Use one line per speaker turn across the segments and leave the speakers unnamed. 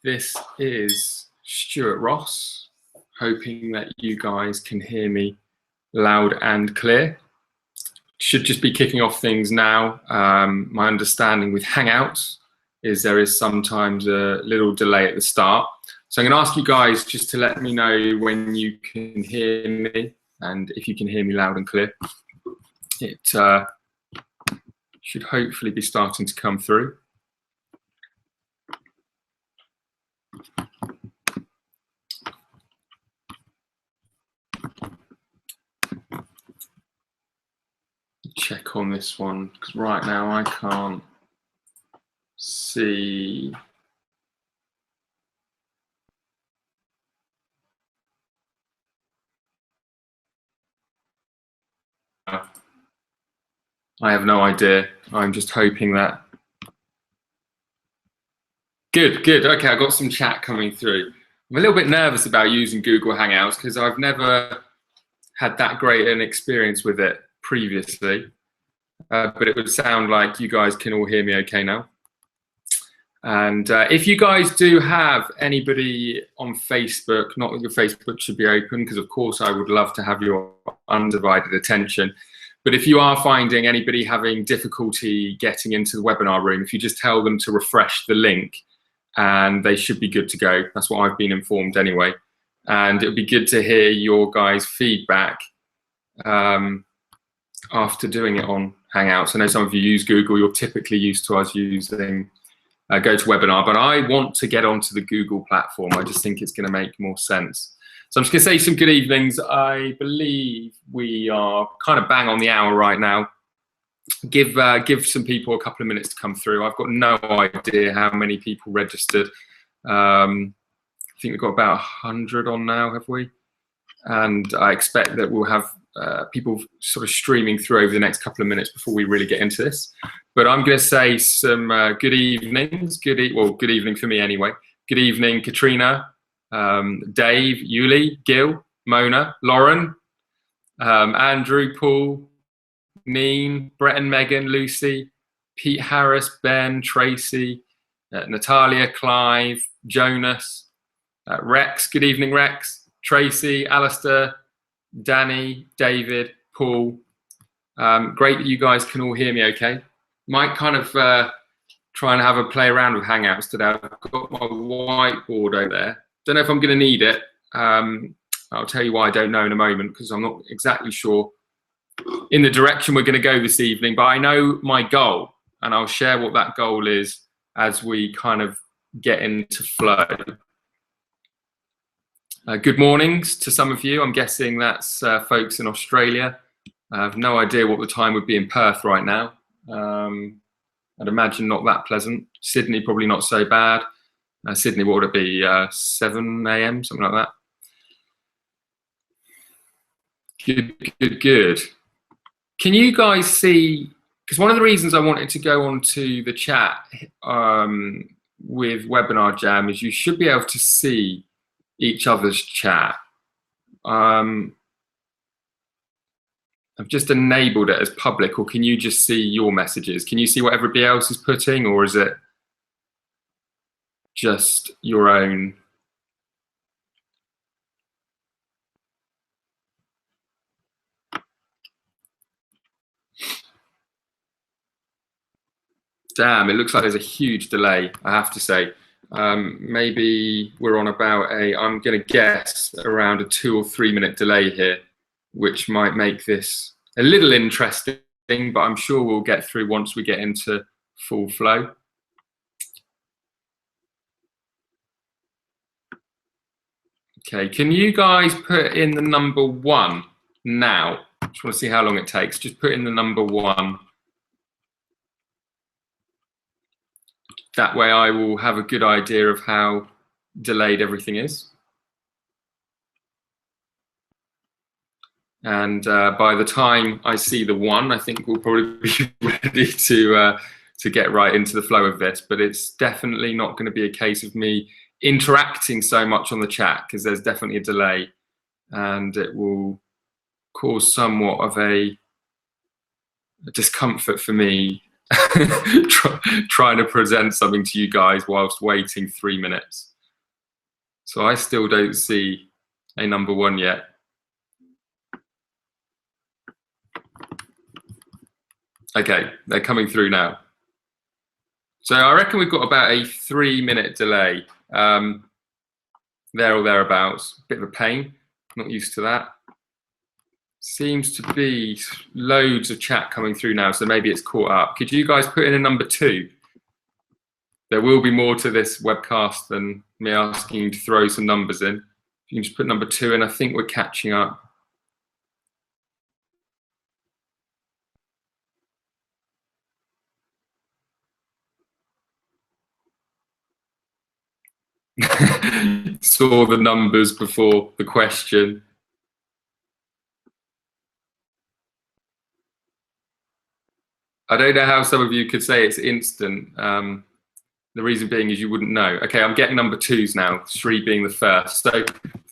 This is Stuart Ross, hoping that you guys can hear me loud and clear. Should just be kicking off things now. My understanding with Hangouts is there is sometimes a little delay at the start. So I'm going to ask you guys just to let me know when you can hear me and if you can hear me loud and clear. It should hopefully be starting to come through. Check on this one, because right now I can't see. I have no idea. I'm just hoping that. Good. Okay, I got some chat coming through. I'm a little bit nervous about using Google Hangouts because I've never had that great an experience with it previously. But it would sound like you guys can all hear me okay now. And if you guys do have anybody on Facebook, not that your Facebook should be open, because of course I would love to have your undivided attention. But if you are finding anybody having difficulty getting into the webinar room, if you just tell them to refresh the link and they should be good to go. That's what I've been informed anyway. And it would be good to hear your guys' feedback after doing it on Hangouts. I know some of you use Google, you're typically used to us using GoToWebinar, but I want to get onto the Google platform. I just think it's going to make more sense. So I'm just going to say some good evenings. I believe we are kind of bang on the hour right now. Give some people a couple of minutes to come through. I've got no idea how many people registered. I think we've got about 100 on now, have we? And I expect that we'll have people sort of streaming through over the next couple of minutes before we really get into this. But I'm going to say some good evenings. Good evening for me anyway. Good evening, Katrina, Dave, Yuli, Gil, Mona, Lauren, Andrew, Paul, Neen, Brett and Megan, Lucy, Pete Harris, Ben, Tracy, Natalia, Clive, Jonas, Rex. Good evening, Rex. Tracy, Alistair, Danny, David, Paul. Great that you guys can all hear me okay. Might kind of try and have a play around with Hangouts today. I've got my whiteboard over there. Don't know if I'm going to need it. I'll tell you why I don't know in a moment, because I'm not exactly sure in the direction we're going to go this evening. But I know my goal, and I'll share what that goal is as we kind of get into flow. Good mornings to some of you. I'm guessing that's folks in Australia. I have no idea what the time would be in Perth right now. I'd imagine not that pleasant. Sydney probably not so bad. Sydney, what would it be? 7 AM, something like that. Good. Can you guys see, because one of the reasons I wanted to go onto the chat with Webinar Jam is you should be able to see each other's chat. I've just enabled it as public, or can you just see your messages? Can you see what everybody else is putting, or is it just your own? Damn, it looks like there's a huge delay, I have to say. Maybe we're on about I'm going to guess, around a 2 or 3 minute delay here, which might make this a little interesting, but I'm sure we'll get through once we get into full flow. Okay, can you guys put in the number 1 now? Just want to see how long it takes. Just put in the number 1. That way I will have a good idea of how delayed everything is. And by the time I see the 1, I think we'll probably be ready to get right into the flow of this. But it's definitely not going to be a case of me interacting so much on the chat, because there's definitely a delay, and it will cause somewhat of a discomfort for me trying to present something to you guys whilst waiting 3 minutes. So I still don't see a number 1 yet. Okay, they're coming through now. So I reckon we've got about a 3-minute delay, there or thereabouts. Bit of a pain, not used to that. Seems to be loads of chat coming through now, so maybe it's caught up. Could you guys put in a number 2? There will be more to this webcast than me asking you to throw some numbers in. You can just put number 2 in. I think we're catching up. Saw the numbers before the question. I don't know how some of you could say it's instant. The reason being is you wouldn't know. Okay, I'm getting number 2s now, 3 being the first. So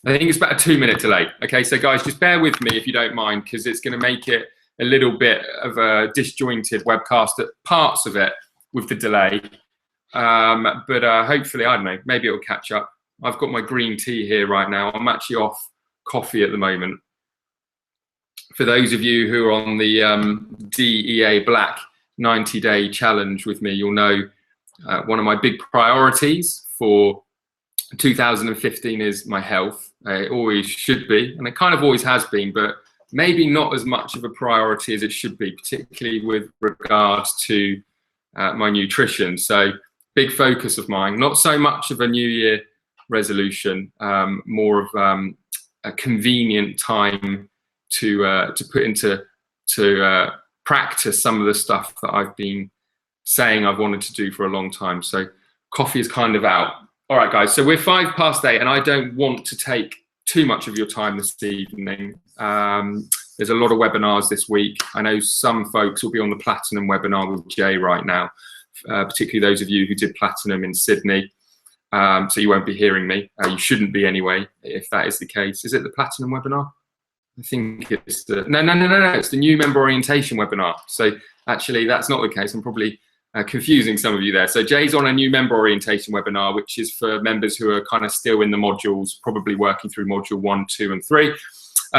I think it's about a 2-minute delay. Okay, so guys, just bear with me if you don't mind, because it's going to make it a little bit of a disjointed webcast at parts of it with the delay. But hopefully, I don't know, maybe it'll catch up. I've got my green tea here right now. I'm actually off coffee at the moment. For those of you who are on the DEA Black 90-day challenge with me, you'll know one of my big priorities for 2015 is my health. It always should be, and it kind of always has been, but maybe not as much of a priority as it should be, particularly with regards to my nutrition. So big focus of mine, not so much of a New Year resolution, more of a convenient time to put into practice some of the stuff that I've been saying I've wanted to do for a long time. So coffee is kind of out. All right, guys, so we're 8:05, and I don't want to take too much of your time this evening. There's a lot of webinars this week. I know some folks will be on the Platinum webinar with Jay right now, particularly those of you who did Platinum in Sydney. So you won't be hearing me. You shouldn't be anyway, if that is the case. Is it the Platinum webinar? I think it's the, no, it's the new member orientation webinar. So actually that's not the case. I'm probably confusing some of you there. So Jay's on a new member orientation webinar, which is for members who are kind of still in the modules, probably working through module 1, 2, and 3.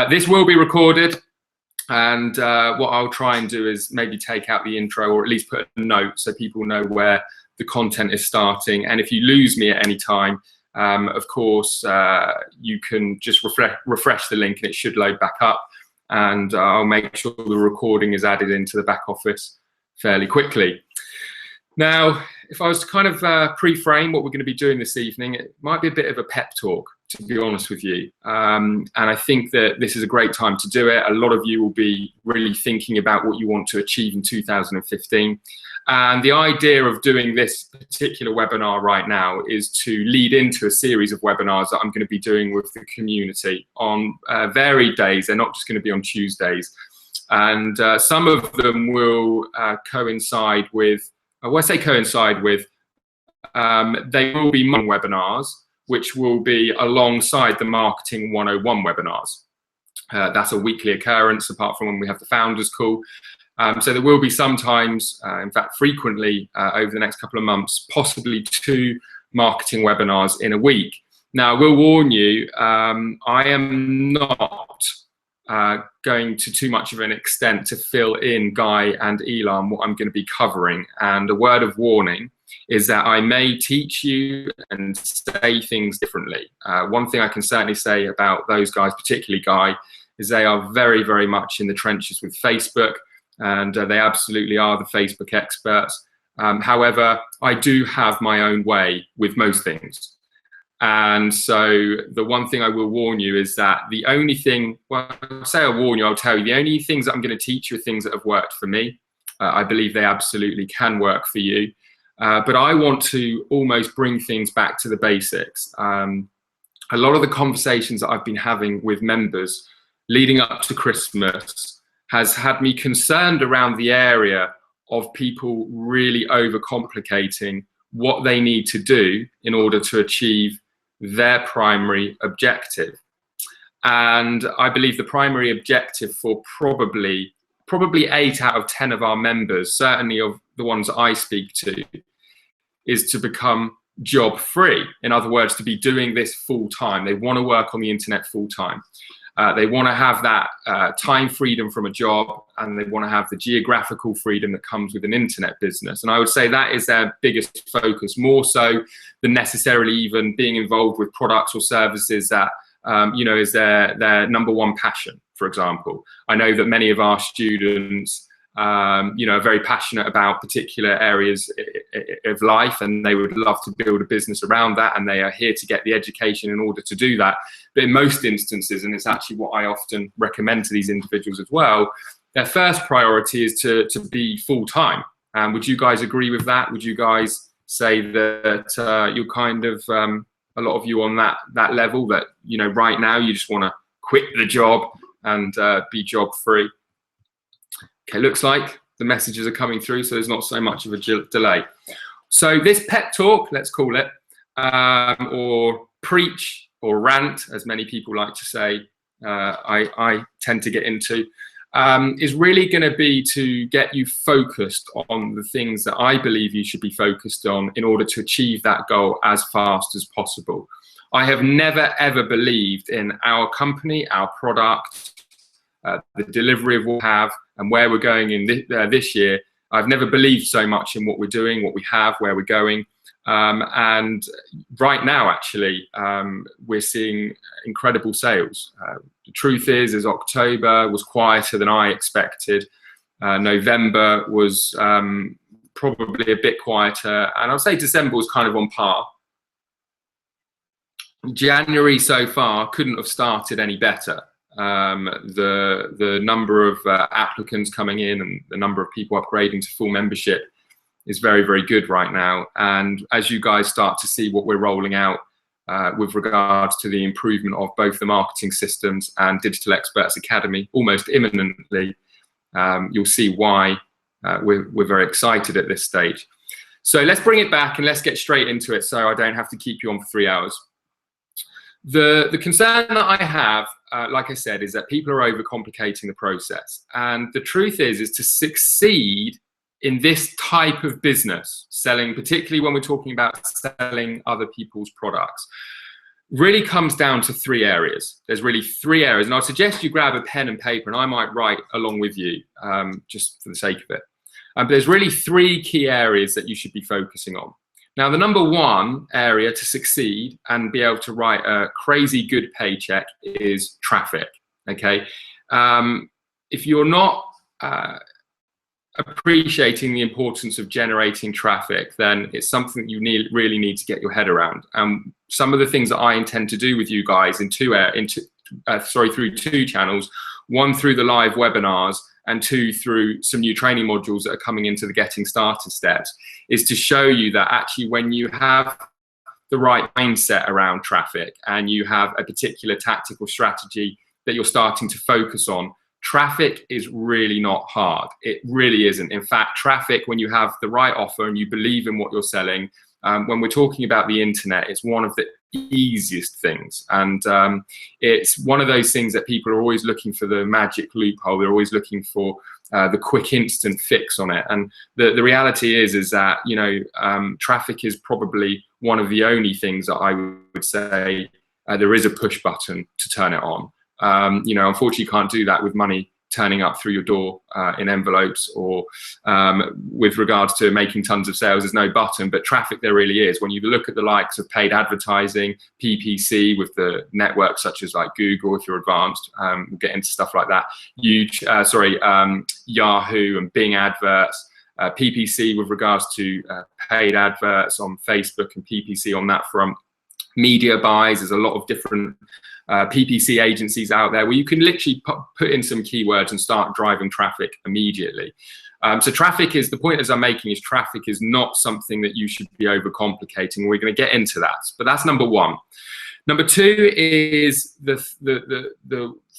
This will be recorded, and what I'll try and do is maybe take out the intro, or at least put a note so people know where the content is starting. And if you lose me at any time, of course, you can just refresh the link and it should load back up, and I'll make sure the recording is added into the back office fairly quickly. Now, if I was to kind of pre-frame what we're going to be doing this evening, it might be a bit of a pep talk, to be honest with you. And I think that this is a great time to do it. A lot of you will be really thinking about what you want to achieve in 2015. And the idea of doing this particular webinar right now is to lead into a series of webinars that I'm going to be doing with the community on varied days. They're not just going to be on Tuesdays. And some of them will coincide with, when I say coincide with, they will be morning webinars, which will be alongside the Marketing 101 webinars. That's a weekly occurrence, apart from when we have the founders call. So there will be sometimes, in fact frequently, over the next couple of months, possibly 2 marketing webinars in a week. Now, I will warn you, I am not going to too much of an extent to fill in Guy and Elan what I'm going to be covering. And a word of warning is that I may teach you and say things differently. One thing I can certainly say about those guys, particularly Guy, is they are very, very much in the trenches with Facebook, and they absolutely are the Facebook experts. However, I do have my own way with most things. And so the one thing I will warn you is that the only thing, well, I'll say I'll warn you, I'll tell you, the only things that I'm going to teach you are things that have worked for me. I believe they absolutely can work for you. But I want to almost bring things back to the basics. A lot of the conversations that I've been having with members leading up to Christmas has had me concerned around the area of people really overcomplicating what they need to do in order to achieve their primary objective. And I believe the primary objective for probably 8 out of 10 of our members, certainly of the ones I speak to, is to become job free. In other words, to be doing this full time. They want to work on the internet full time. They want to have that time freedom from a job, and they want to have the geographical freedom that comes with an internet business. And I would say that is their biggest focus, more so than necessarily even being involved with products or services that is their number one passion. For example, I know that many of our students are very passionate about particular areas of life, and they would love to build a business around that, and they are here to get the education in order to do that. But in most instances, and it's actually what I often recommend to these individuals as well, their first priority is to be full-time. And would you guys agree with that? Would you guys say that you're kind of a lot of you on that level, that right now you just want to quit the job and be job free? Okay, looks like the messages are coming through, so there's not so much of a delay. So this pep talk, let's call it, or preach or rant, as many people like to say, I tend to get into, is really going to be to get you focused on the things that I believe you should be focused on in order to achieve that goal as fast as possible. I have never, ever believed in our company, our product, the delivery of what we have and where we're going in this year. I've never believed so much in what we're doing, what we have, where we're going. And right now, actually, we're seeing incredible sales. The truth is October was quieter than I expected. November was probably a bit quieter. And I'd say December was kind of on par. January so far couldn't have started any better. The number of applicants coming in and the number of people upgrading to full membership is very, very good right now. And as you guys start to see what we're rolling out with regards to the improvement of both the marketing systems and Digital Experts Academy almost imminently, you'll see why we're very excited at this stage. So let's bring it back and let's get straight into it so I don't have to keep you on for 3 hours. The concern that I have, like I said, is that people are overcomplicating the process. And the truth is to succeed in this type of business, selling, particularly when we're talking about selling other people's products, really comes down to 3 areas. There's really 3 areas. And I suggest you grab a pen and paper, and I might write along with you, just for the sake of it. But there's really 3 key areas that you should be focusing on. Now, the number 1 area to succeed and be able to write a crazy good paycheck is traffic, okay? If you're not appreciating the importance of generating traffic, then it's something you really need to get your head around. Some of the things that I intend to do with you guys through 2 channels, 1 through the live webinars, and 2 through some new training modules that are coming into the getting started steps, is to show you that actually when you have the right mindset around traffic and you have a particular tactical strategy that you're starting to focus on, traffic is really not hard. It really isn't. In fact, traffic, when you have the right offer and you believe in what you're selling, when we're talking about the internet, it's one of the easiest things. And it's one of those things that people are always looking for the magic loophole. They're always looking for the quick instant fix on it. And the reality is that, traffic is probably one of the only things that I would say there is a push button to turn it on. Unfortunately, you can't do that with money turning up through your door in envelopes, or with regards to making tons of sales, there's no button, but traffic there really is. When you look at the likes of paid advertising, PPC with the networks such as like Google, if you're advanced, we'll get into stuff like that, Yahoo and Bing adverts, PPC with regards to paid adverts on Facebook and PPC on that front. Media buys, there's a lot of different PPC agencies out there where you can literally put in some keywords and start driving traffic immediately. So traffic is, the point as I'm making is traffic is not something that you should be overcomplicating. We're going to get into that, but that's number 1. Number 2 is the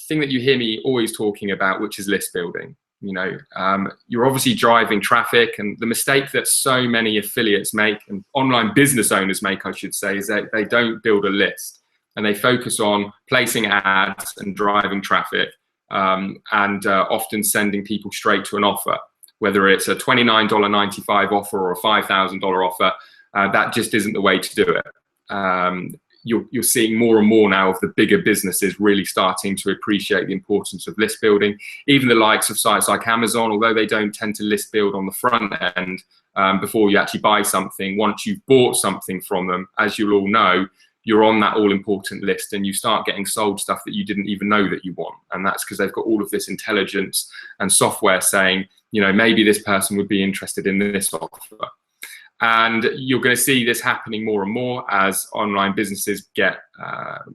thing that you hear me always talking about, which is list building. You're obviously driving traffic, and the mistake that so many affiliates make, and online business owners make, I should say, is that they don't build a list and they focus on placing ads and driving traffic, and often sending people straight to an offer, whether it's a $29.95 offer or a $5,000 offer. that just isn't the way to do it. You're seeing more and more now of the bigger businesses really starting to appreciate the importance of list building. Even the likes of sites like Amazon, although they don't tend to list build on the front end before you actually buy something, once you've bought something from them, as you'll all know, you're on that all-important list and you start getting sold stuff that you didn't even know that you want. And that's because they've got all of this intelligence and software saying, you know, maybe this person would be interested in this offer. And you're going to see this happening more and more as online businesses get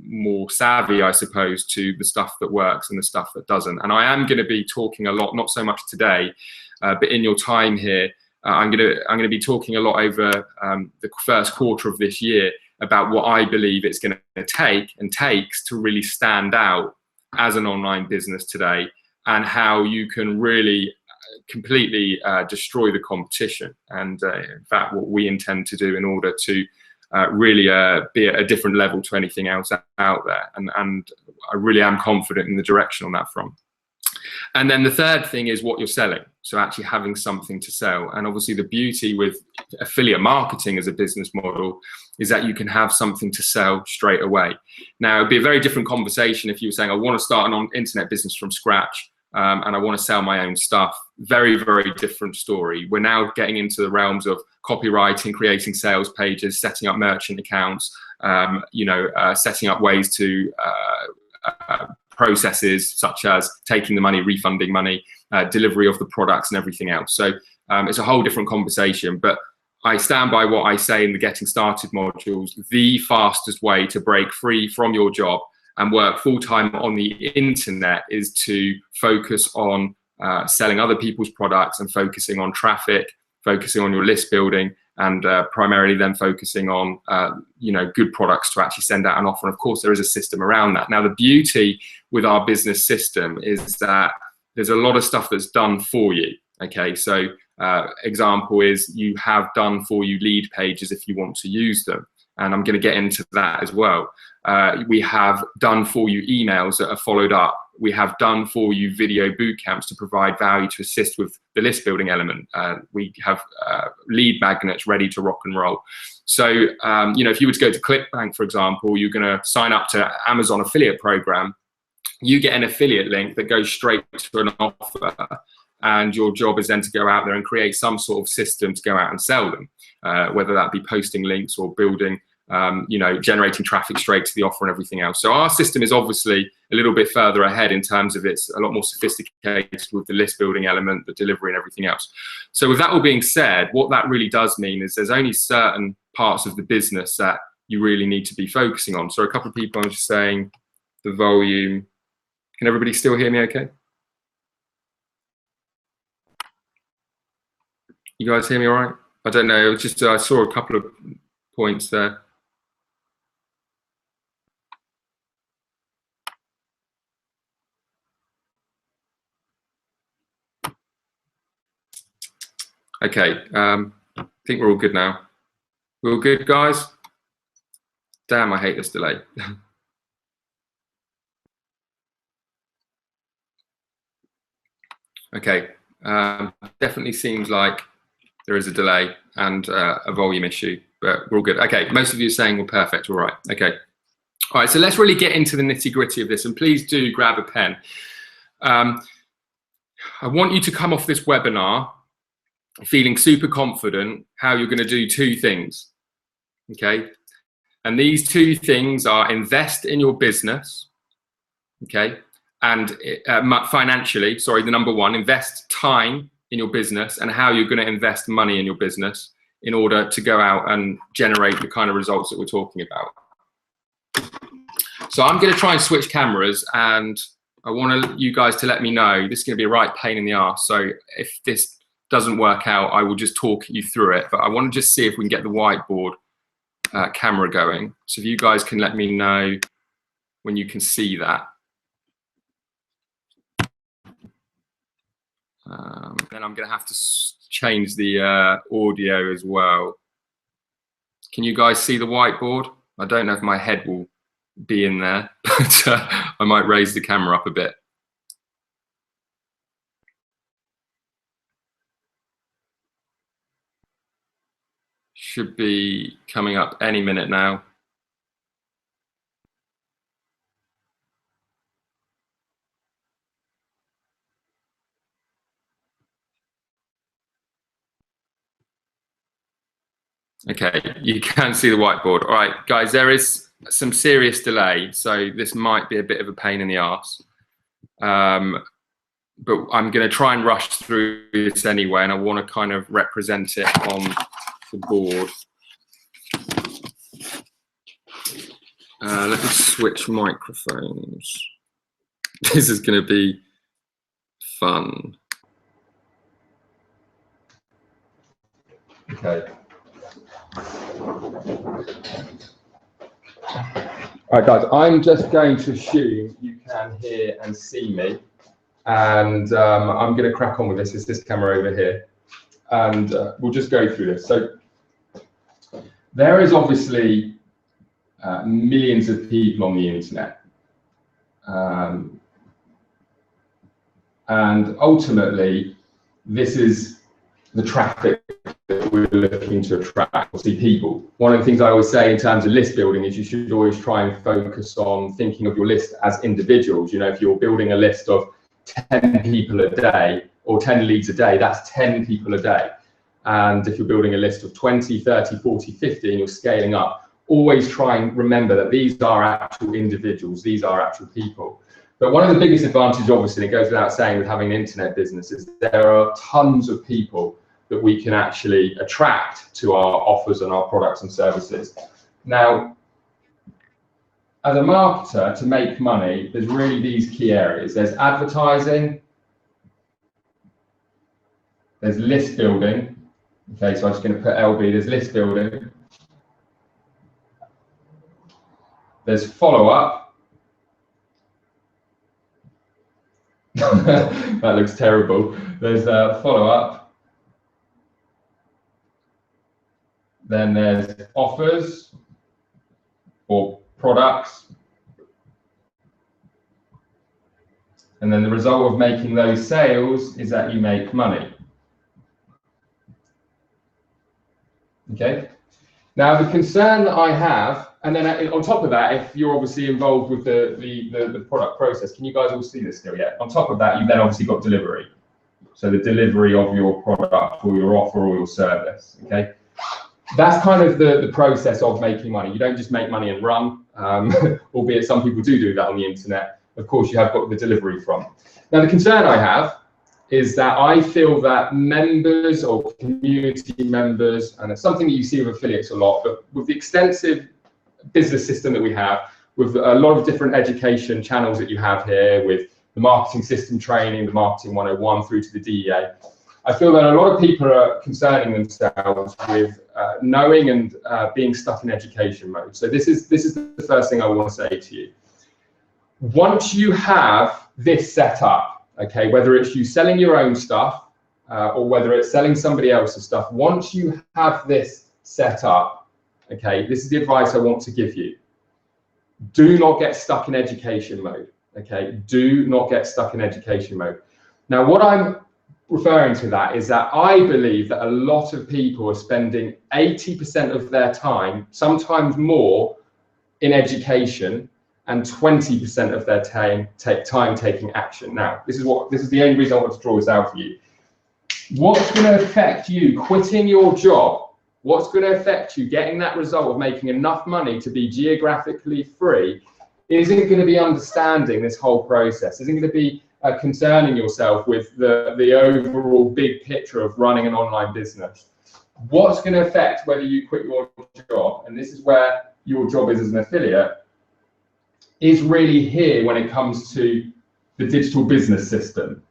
more savvy, I suppose, to the stuff that works and the stuff that doesn't. And I am going to be talking a lot, not so much today, but in your time here, I'm going to be talking a lot over the first quarter of this year about what I believe it's going to take and takes to really stand out as an online business today, and how you can really completely destroy the competition. And in fact, what we intend to do in order to really be at a different level to anything else out there. And I really am confident in the direction on that front. And then the third thing is what you're selling. So actually having something to sell. And obviously the beauty with affiliate marketing as a business model is that you can have something to sell straight away. Now, it'd be a very different conversation if you were saying, I want to start an internet business from scratch and I want to sell my own stuff. Very, very different story. We're now getting into the realms of copywriting, creating sales pages, setting up merchant accounts, setting up ways to processes such as taking the money, refunding money, delivery of the products and everything else. So it's a whole different conversation, but I stand by what I say in the Getting Started modules. The fastest way to break free from your job and work full-time on the internet is to focus on selling other people's products and focusing on traffic, focusing on your list building, and primarily then focusing on good products to actually send out an offer. And of course, there is a system around that. Now, the beauty with our business system is that there's a lot of stuff that's done for you. Okay, so example is you have done for you lead pages if you want to use them. And I'm going to get into that as well. We have done for you emails that are followed up. We have done for you video boot camps to provide value to assist with the list building element. We have lead magnets ready to rock and roll. So, if you were to go to ClickBank, for example, you're going to sign up to Amazon affiliate program. You get an affiliate link that goes straight to an offer. And your job is then to go out there and create some sort of system to go out and sell them, whether that be posting links or building, generating traffic straight to the offer and everything else. So our system is obviously a little bit further ahead in terms of it's a lot more sophisticated with the list building element, the delivery and everything else. So with that all being said, what that really does mean is there's only certain parts of the business that you really need to be focusing on. So a couple of people are just saying the volume. Can everybody still hear me okay? You guys hear me all right? I don't know, it was just I saw a couple of points there. Okay, I think we're all good now. We're all good, guys? Damn, I hate this delay. Okay, definitely seems like there is a delay and a volume issue, but we're all good. Okay, most of you are saying we're perfect, all right. Okay, all right, so let's really get into the nitty gritty of this, and please do grab a pen. I want you to come off this webinar feeling super confident how you're going to do two things, okay? And these two things are invest in your business, okay? And financially, sorry, the number one, invest time in your business and how you're going to invest money in your business in order to go out and generate the kind of results that we're talking about. So I'm going to try and switch cameras, and I want you guys to let me know. This is going to be a right pain in the arse. So if this doesn't work out, I will just talk you through it. But I want to just see if we can get the whiteboard camera going. So if you guys can let me know when you can see that. Then I'm going to have to change the audio as well. Can you guys see the whiteboard? I don't know if my head will be in there, but I might raise the camera up a bit. should be coming up any minute now. Okay, you can see the whiteboard. All right, guys, there is some serious delay, so this might be a bit of a pain in the arse. But I'm going to try and rush through this anyway, and I want to kind of represent it on the board. Let me switch microphones. This is going to be fun. Okay. All right, guys, I'm just going to assume you can hear and see me. And I'm going to crack on with this. It's this camera over here. And we'll just go through this. So there is obviously millions of people on the internet. And ultimately, this is the traffic that we're looking to attract, obviously people. One of the things I always say in terms of list building is you should always try and focus on thinking of your list as individuals. You know, if you're building a list of 10 people a day or 10 leads a day, that's 10 people a day. And if you're building a list of 20, 30, 40, 50 and you're scaling up, always try and remember that these are actual individuals, these are actual people. But one of the biggest advantages, obviously, and it goes without saying with having an internet business, is there are tons of people that we can actually attract to our offers and our products and services. Now, as a marketer, to make money, there's really these key areas. There's advertising, there's list building. Okay, so I'm just going to put LB, there's list building. There's follow-up. That looks terrible. There's follow-up. Then there's offers or products. And then the result of making those sales is that you make money. Okay. Now the concern that I have, and then on top of that, if you're obviously involved with the product process, can you guys all see this still yet? On top of that, you've then obviously got delivery. So the delivery of your product or your offer or your service, okay? That's kind of the process of making money. You don't just make money and run, albeit some people do that on the internet. Of course, you have got the delivery from. Now, the concern I have is that I feel that members or community members, and it's something that you see with affiliates a lot, but with the extensive business system that we have, with a lot of different education channels that you have here, with the marketing system training, the marketing 101 through to the DEA, I feel that a lot of people are concerning themselves with knowing and being stuck in education mode. So this is the first thing I want to say to you. Once you have this set up, okay, whether it's you selling your own stuff or whether it's selling somebody else's stuff, once you have this set up, okay, this is the advice I want to give you. Do not get stuck in education mode, okay? Do not get stuck in education mode. Now, what I'm referring to that is that I believe that a lot of people are spending 80% of their time, sometimes more, in education, and 20% of their time taking action. Now, this is the only reason I want to draw this out for you. What's going to affect you quitting your job? What's going to affect you getting that result of making enough money to be geographically free isn't going to be understanding this whole process, isn't going to be concerning yourself with the overall big picture of running an online business. What's going to affect whether you quit your job, and this is where your job is as an affiliate, is really here when it comes to the digital business system.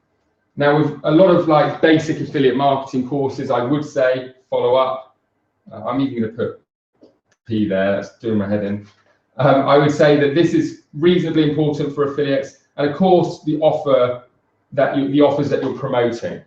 Now, with a lot of like basic affiliate marketing courses, I would say follow up. I'm even going to put P there, that's doing my head in. I would say that this is reasonably important for affiliates, and of course the offers that you're promoting.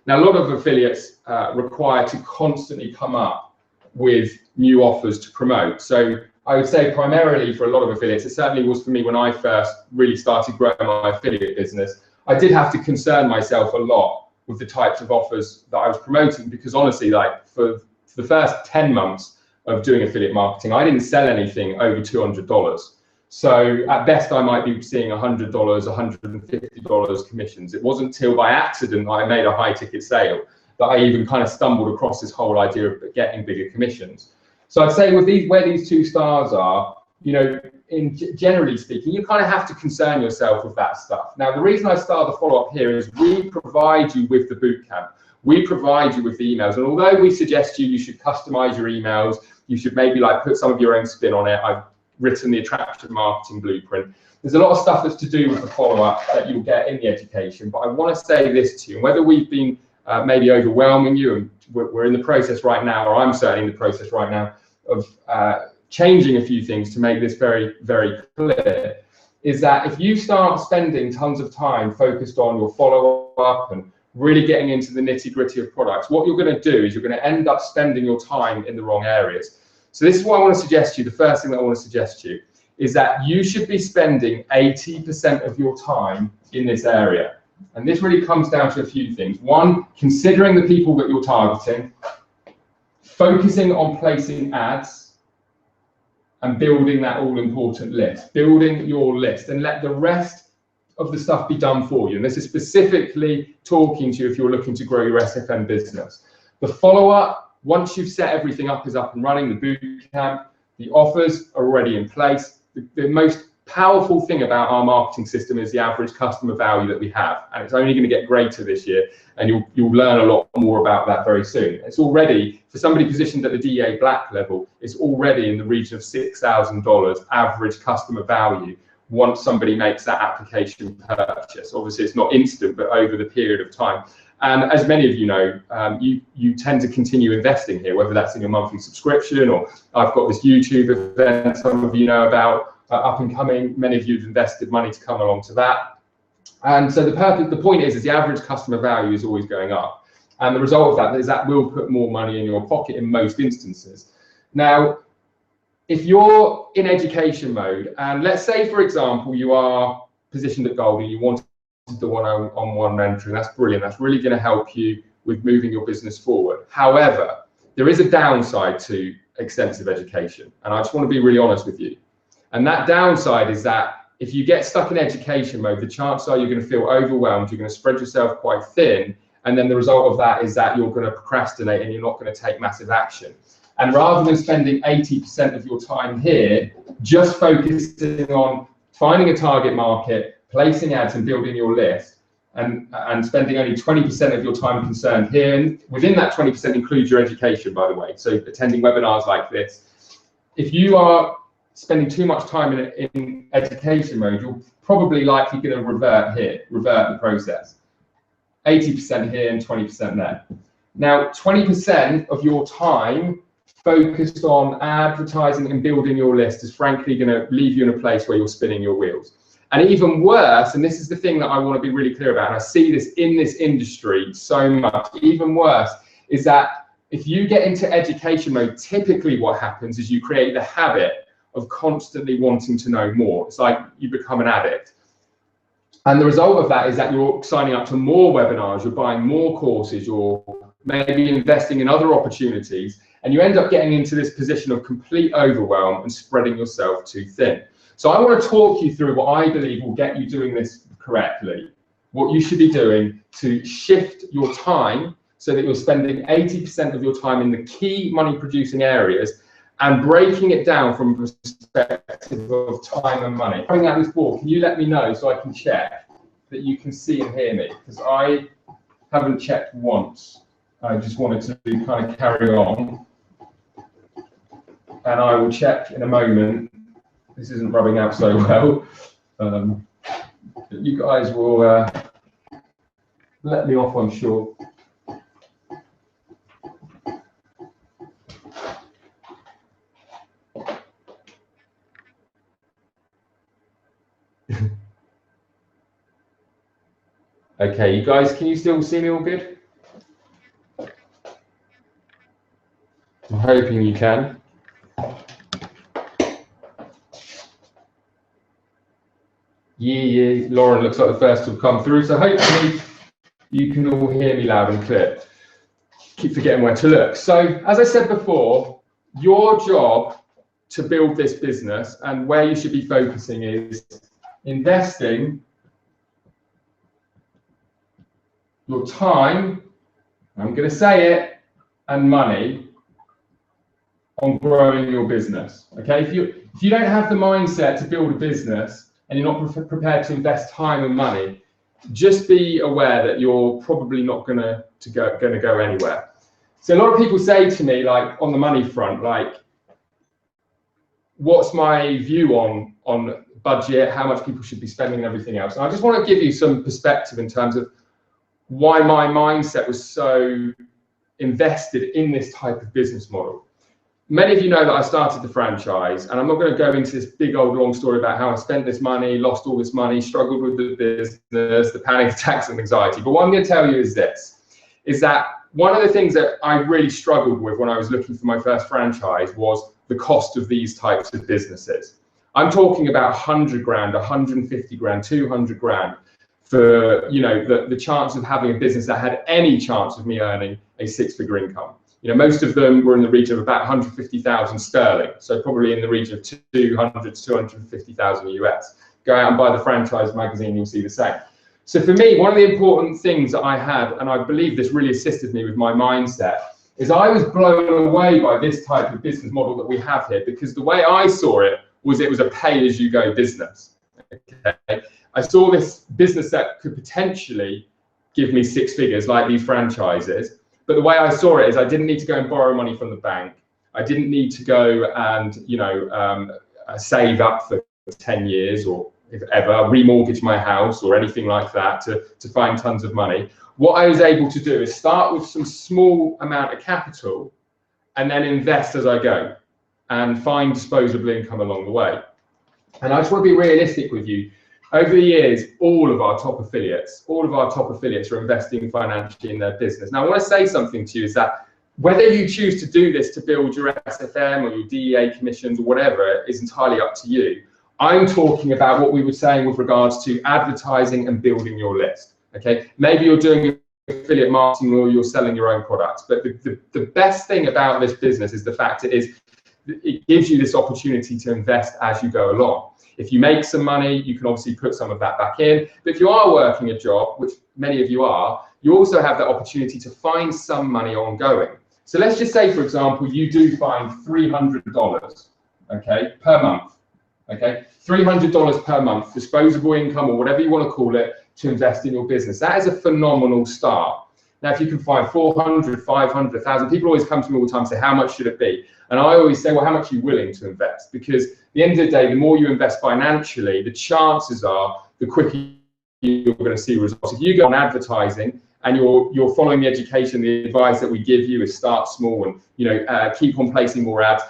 Now, a lot of affiliates require to constantly come up with new offers to promote. So I would say primarily for a lot of affiliates, it certainly was for me when I first really started growing my affiliate business, I did have to concern myself a lot with the types of offers that I was promoting, because honestly, like for
For the first 10 months of doing affiliate marketing, I didn't sell anything over $200. So at best, I might be seeing $100, $150 commissions. It wasn't till by accident I made a high ticket sale that I even kind of stumbled across this whole idea of getting bigger commissions. So I'd say with these, where these two stars are, you know, generally speaking, you kind of have to concern yourself with that stuff. Now, the reason I start the follow-up here is we provide you with the bootcamp. We provide you with the emails. And although we suggest you should customize your emails, you should maybe like put some of your own spin on it. I've written the attraction marketing blueprint. There's a lot of stuff that's to do with the follow-up that you'll get in the education. But I want to say this to you, and whether we've been maybe overwhelming you, and we're in the process right now, or I'm certainly in the process right now, of changing a few things to make this very, very clear, is that if you start spending tons of time focused on your follow-up and really getting into the nitty-gritty of products, what you're going to do is you're going to end up spending your time in the wrong areas. So this is what I want to suggest to you. The first thing that I want to suggest to you is that you should be spending 80% of your time in this area. And this really comes down to a few things. One, considering the people that you're targeting, focusing on placing ads, and building that all-important list, building your list, and let the rest of the stuff be done for you. And this is specifically talking to you if you're looking to grow your SFM business. The follow-up, once you've set everything up, is up and running, the boot camp, the offers are already in place. The most powerful thing about our marketing system is the average customer value that we have, and it's only going to get greater this year, and you'll learn a lot more about that very soon. It's already, for somebody positioned at the DEA Black level, it's already in the region of $6,000 average customer value once somebody makes that application purchase. Obviously, it's not instant, but over the period of time. And as many of you know, you tend to continue investing here, whether that's in your monthly subscription, or I've got this YouTube event some of you know about, up and coming. Many of you have invested money to come along to that. And so the point is the average customer value is always going up. And the result of that is that will put more money in your pocket in most instances. Now, if you're in education mode, and let's say, for example, you are positioned at Gold and you want the one-on-one mentoring, that's brilliant. That's really going to help you with moving your business forward. However, there is a downside to extensive education. And I just want to be really honest with you. And that downside is that if you get stuck in education mode, the chances are you're going to feel overwhelmed, you're going to spread yourself quite thin, and then the result of that is that you're going to procrastinate and you're not going to take massive action. And rather than spending 80% of your time here, just focusing on finding a target market, placing ads and building your list, and spending only 20% of your time concerned here, and within that 20% includes your education, by the way, so attending webinars like this. If you are spending too much time in education mode, you're probably likely going to revert the process. 80% here and 20% there. Now, 20% of your time focused on advertising and building your list is frankly going to leave you in a place where you're spinning your wheels. And even worse, and this is the thing that I want to be really clear about, and I see this in this industry so much, even worse, is that if you get into education mode, typically what happens is you create the habit of constantly wanting to know more. It's like you become an addict. And the result of that is that you're signing up to more webinars, you're buying more courses, you're maybe investing in other opportunities, and you end up getting into this position of complete overwhelm and spreading yourself too thin. So I want to talk you through what I believe will get you doing this correctly, what you should be doing to shift your time so that you're spending 80% of your time in the key money producing areas, and breaking it down from a perspective of time and money. Coming out this board, can you let me know so I can check that you can see and hear me? Because I haven't checked once. I just wanted to kind of carry on. And I will check in a moment. This isn't rubbing out so well. But you guys will let me off, I'm sure. Okay, you guys, can you still see me all good? I'm hoping you can. Yeah, Lauren looks like the first to have come through, so hopefully you can all hear me loud and clear. keep forgetting where to look. So as I said before, your job to build this business and where you should be focusing is investing your time, I'm going to say it, and money on growing your business. Okay, if you don't have the mindset to build a business and you're not prepared to invest time and money, just be aware that you're probably not going to go anywhere. So a lot of people say to me, like on the money front, like, what's my view on budget, how much people should be spending and everything else. And I just want to give you some perspective in terms of why my mindset was so invested in this type of business model. Many of you know that I started the franchise, and I'm not going to go into this big old long story about how I spent this money, lost all this money, struggled with the business, the panic attacks and anxiety. But what I'm going to tell you is this, is that one of the things that I really struggled with when I was looking for my first franchise was the cost of these types of businesses. I'm talking about 100 grand, 150 grand, 200 grand for, you know, the chance of having a business that had any chance of me earning a six-figure income. You know, most of them were in the region of about 150,000 sterling, so probably in the region of 200 to 250,000 US. Go out and buy the franchise magazine, you'll see the same. So for me, one of the important things that I had, and I believe this really assisted me with my mindset, is I was blown away by this type of business model that we have here, because the way I saw it was a pay-as-you-go business. Okay? I saw this business that could potentially give me six figures like these franchises. But the way I saw it is I didn't need to go and borrow money from the bank. I didn't need to go and, you know, save up for 10 years or if ever, remortgage my house or anything like that to find tons of money. What I was able to do is start with some small amount of capital and then invest as I go and find disposable income along the way. And I just want to be realistic with you. Over the years, all of our top affiliates are investing financially in their business. Now, I want to say something to you is that whether you choose to do this to build your SFM or your DEA commissions or whatever is entirely up to you. I'm talking about what we were saying with regards to advertising and building your list. Okay, maybe you're doing affiliate marketing or you're selling your own products, but the best thing about this business is the fact it gives you this opportunity to invest as you go along. If you make some money, you can obviously put some of that back in. But if you are working a job, which many of you are, you also have the opportunity to find some money ongoing. So let's just say, for example, you do find $300, okay, per month, okay, $300 per month, disposable income or whatever you want to call it, to invest in your business. That is a phenomenal start. Now, if you can find 400, 500, 1,000, people always come to me all the time and say, how much should it be? And I always say, well, how much are you willing to invest? Because at the end of the day, the more you invest financially, the chances are the quicker you're going to see results. If you go on advertising and you're following the education, the advice that we give you is start small and, you know, keep on placing more ads.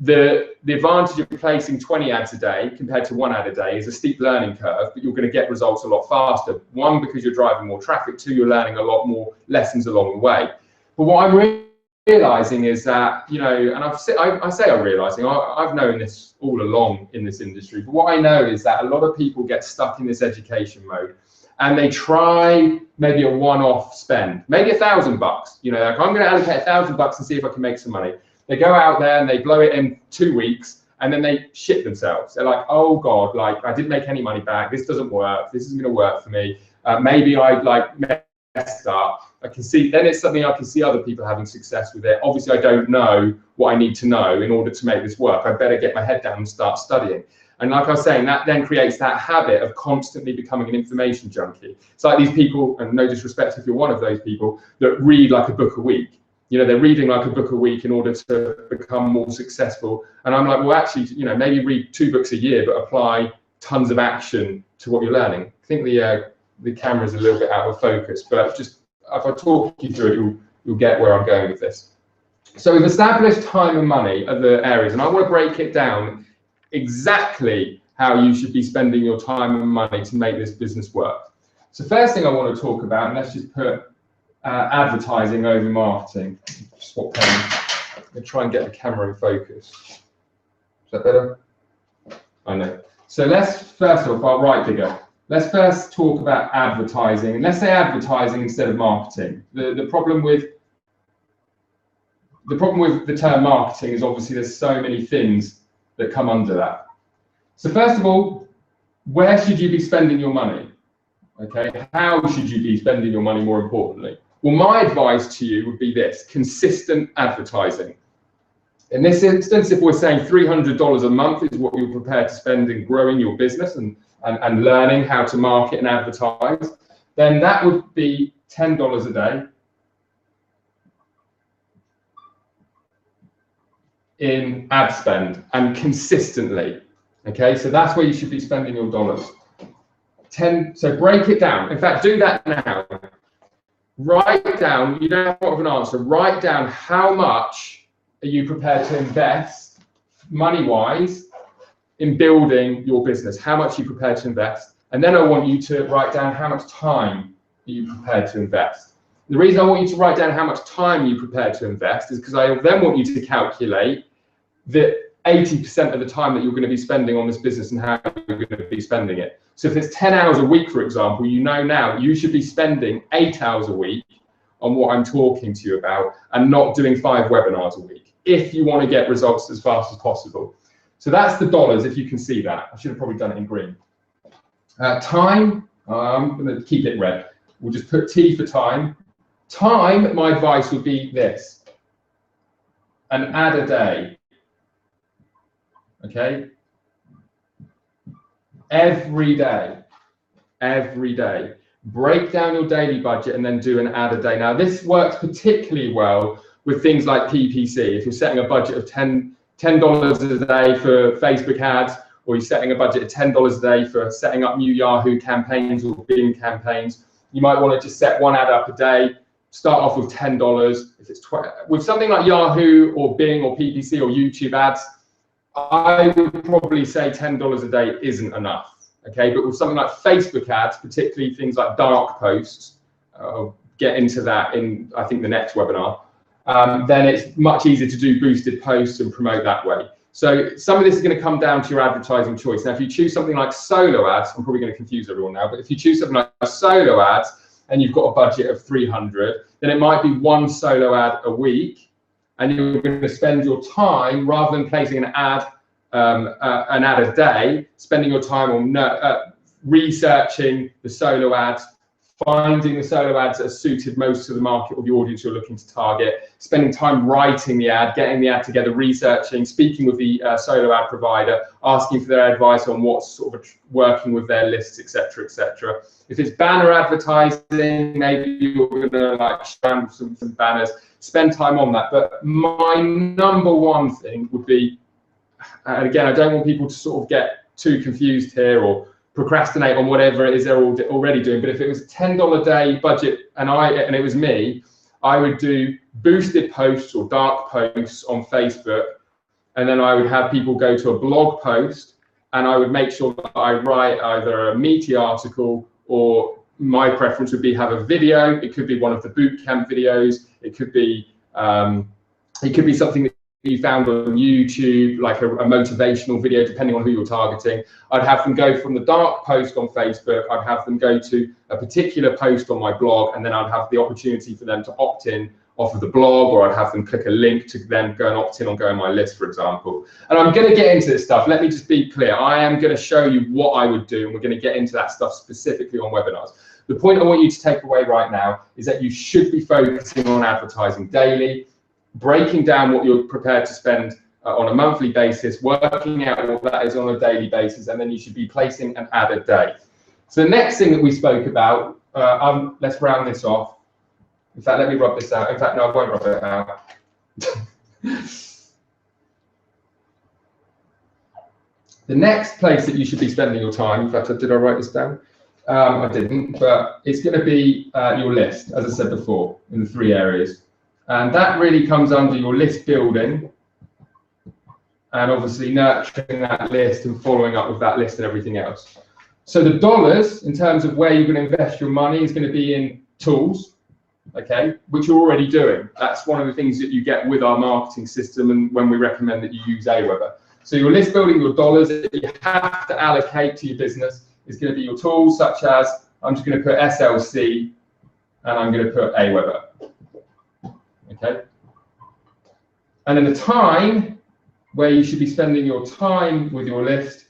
The advantage of placing 20 ads a day compared to one ad a day is a steep learning curve, but you're going to get results a lot faster. One, because you're driving more traffic. Two, you're learning a lot more lessons along the way. But what I'm realizing is that, you know, and I'm realizing, I've known this all along in this industry, but what I know is that a lot of people get stuck in this education mode and they try maybe a one-off spend, maybe $1,000, you know, like I'm going to allocate $1,000 and see if I can make some money. They go out there and they blow it in 2 weeks and then they shit themselves. They're like, oh God, like I didn't make any money back. This doesn't work. This isn't going to work for me. Maybe I like messed up. I can see, then it's something I can see other people having success with it. Obviously, I don't know what I need to know in order to make this work. I better get my head down and start studying. And like I was saying, that then creates that habit of constantly becoming an information junkie. It's like these people, and no disrespect if you're one of those people, that read like a book a week. You know, they're reading like a book a week in order to become more successful. And I'm like, well, actually, you know, maybe read 2 books a year, but apply tons of action to what you're learning. I think the camera's a little bit out of focus, but just if I talk you through it, you'll get where I'm going with this. So we've established time and money are the areas, and I want to break it down exactly how you should be spending your time and money to make this business work. So first thing I want to talk about, and let's just put advertising over marketing. Swap pen. I'm going to try and get the camera in focus. Is that better? I know. So let's first of all, right, bigger. Let's first talk about advertising, and let's say advertising instead of marketing. The problem with the problem with the term marketing is obviously there's so many things that come under that. So first of all, where should you be spending your money? Okay, how should you be spending your money more importantly? Well, my advice to you would be this: consistent advertising. In this instance, if we're saying $300 a month is what you're prepared to spend in growing your business and learning how to market and advertise, then that would be $10 a day in ad spend, and consistently. Okay, so that's where you should be spending your dollars. So break it down. In fact, do that now. Write down, you don't have more of an answer, write down how much are you prepared to invest money-wise in building your business, how much are you prepared to invest, and then I want you to write down how much time are you prepared to invest. The reason I want you to write down how much time you're prepared to invest is because I then want you to calculate the 80% of the time that you're going to be spending on this business and how you're going to be spending it. So if it's 10 hours a week, for example, you know now you should be spending 8 hours a week on what I'm talking to you about and not doing 5 webinars a week if you want to get results as fast as possible. So that's the dollars, if you can see that. I should have probably done it in green. Time, I'm going to keep it red. We'll just put T for time. Time, my advice would be this: an ad a day. Okay, every day, break down your daily budget and then do an ad a day. Now this works particularly well with things like PPC. If you're setting a budget of $10 a day for Facebook ads, or you're setting a budget of $10 a day for setting up new Yahoo campaigns or Bing campaigns, you might want to just set one ad up a day. Start off with $10. If it's with something like Yahoo or Bing or PPC or YouTube ads, I would probably say $10 a day isn't enough, okay? But with something like Facebook ads, particularly things like dark posts, I'll get into that in, I think, the next webinar, then it's much easier to do boosted posts and promote that way. So some of this is going to come down to your advertising choice. Now, if you choose something like solo ads, I'm probably going to confuse everyone now, but if you choose something like solo ads and you've got a budget of 300, then it might be one solo ad a week, and you're going to spend your time, rather than placing an ad a day, spending your time on researching the solo ads, finding the solo ads that are suited most to the market or the audience you're looking to target, spending time writing the ad, getting the ad together, researching, speaking with the solo ad provider, asking for their advice on what's sort of working with their lists, etc., etc. If it's banner advertising, maybe you're going to like scramble some banners, spend time on that. But my number one thing would be, and again, I don't want people to sort of get too confused here or procrastinate on whatever it is they're already doing. But if it was a $10 a day budget and it was me, I would do boosted posts or dark posts on Facebook, and then I would have people go to a blog post, and I would make sure that I write either a meaty article, or my preference would be have a video. It could be one of the bootcamp videos. It could be something that you found on YouTube, like a motivational video, depending on who you're targeting. I'd have them go from the dark post on Facebook, I'd have them go to a particular post on my blog, and then I'd have the opportunity for them to opt in off of the blog, or I'd have them click a link to then go and opt in on go on my list, for example. And I'm going to get into this stuff. Let me just be clear. I am going to show you what I would do, and we're going to get into that stuff specifically on webinars. The point I want you to take away right now is that you should be focusing on advertising daily, breaking down what you're prepared to spend on a monthly basis, working out what that is on a daily basis, and then you should be placing an ad a day. So the next thing that we spoke about, let's round this off. In fact, let me rub this out. In fact, no, I won't rub it out. The next place that you should be spending your time, in fact, did I write this down? I didn't, but it's going to be your list, as I said before, in the 3 areas. And that really comes under your list building, and obviously nurturing that list and following up with that list and everything else. So the dollars, in terms of where you're going to invest your money, is going to be in tools, okay, which you're already doing. That's one of the things that you get with our marketing system, and when we recommend that you use Aweber. So your list building, your dollars that you have to allocate to your business is going to be your tools, such as, I'm just going to put SLC, and I'm going to put Aweber. Okay. And then the time where you should be spending your time with your list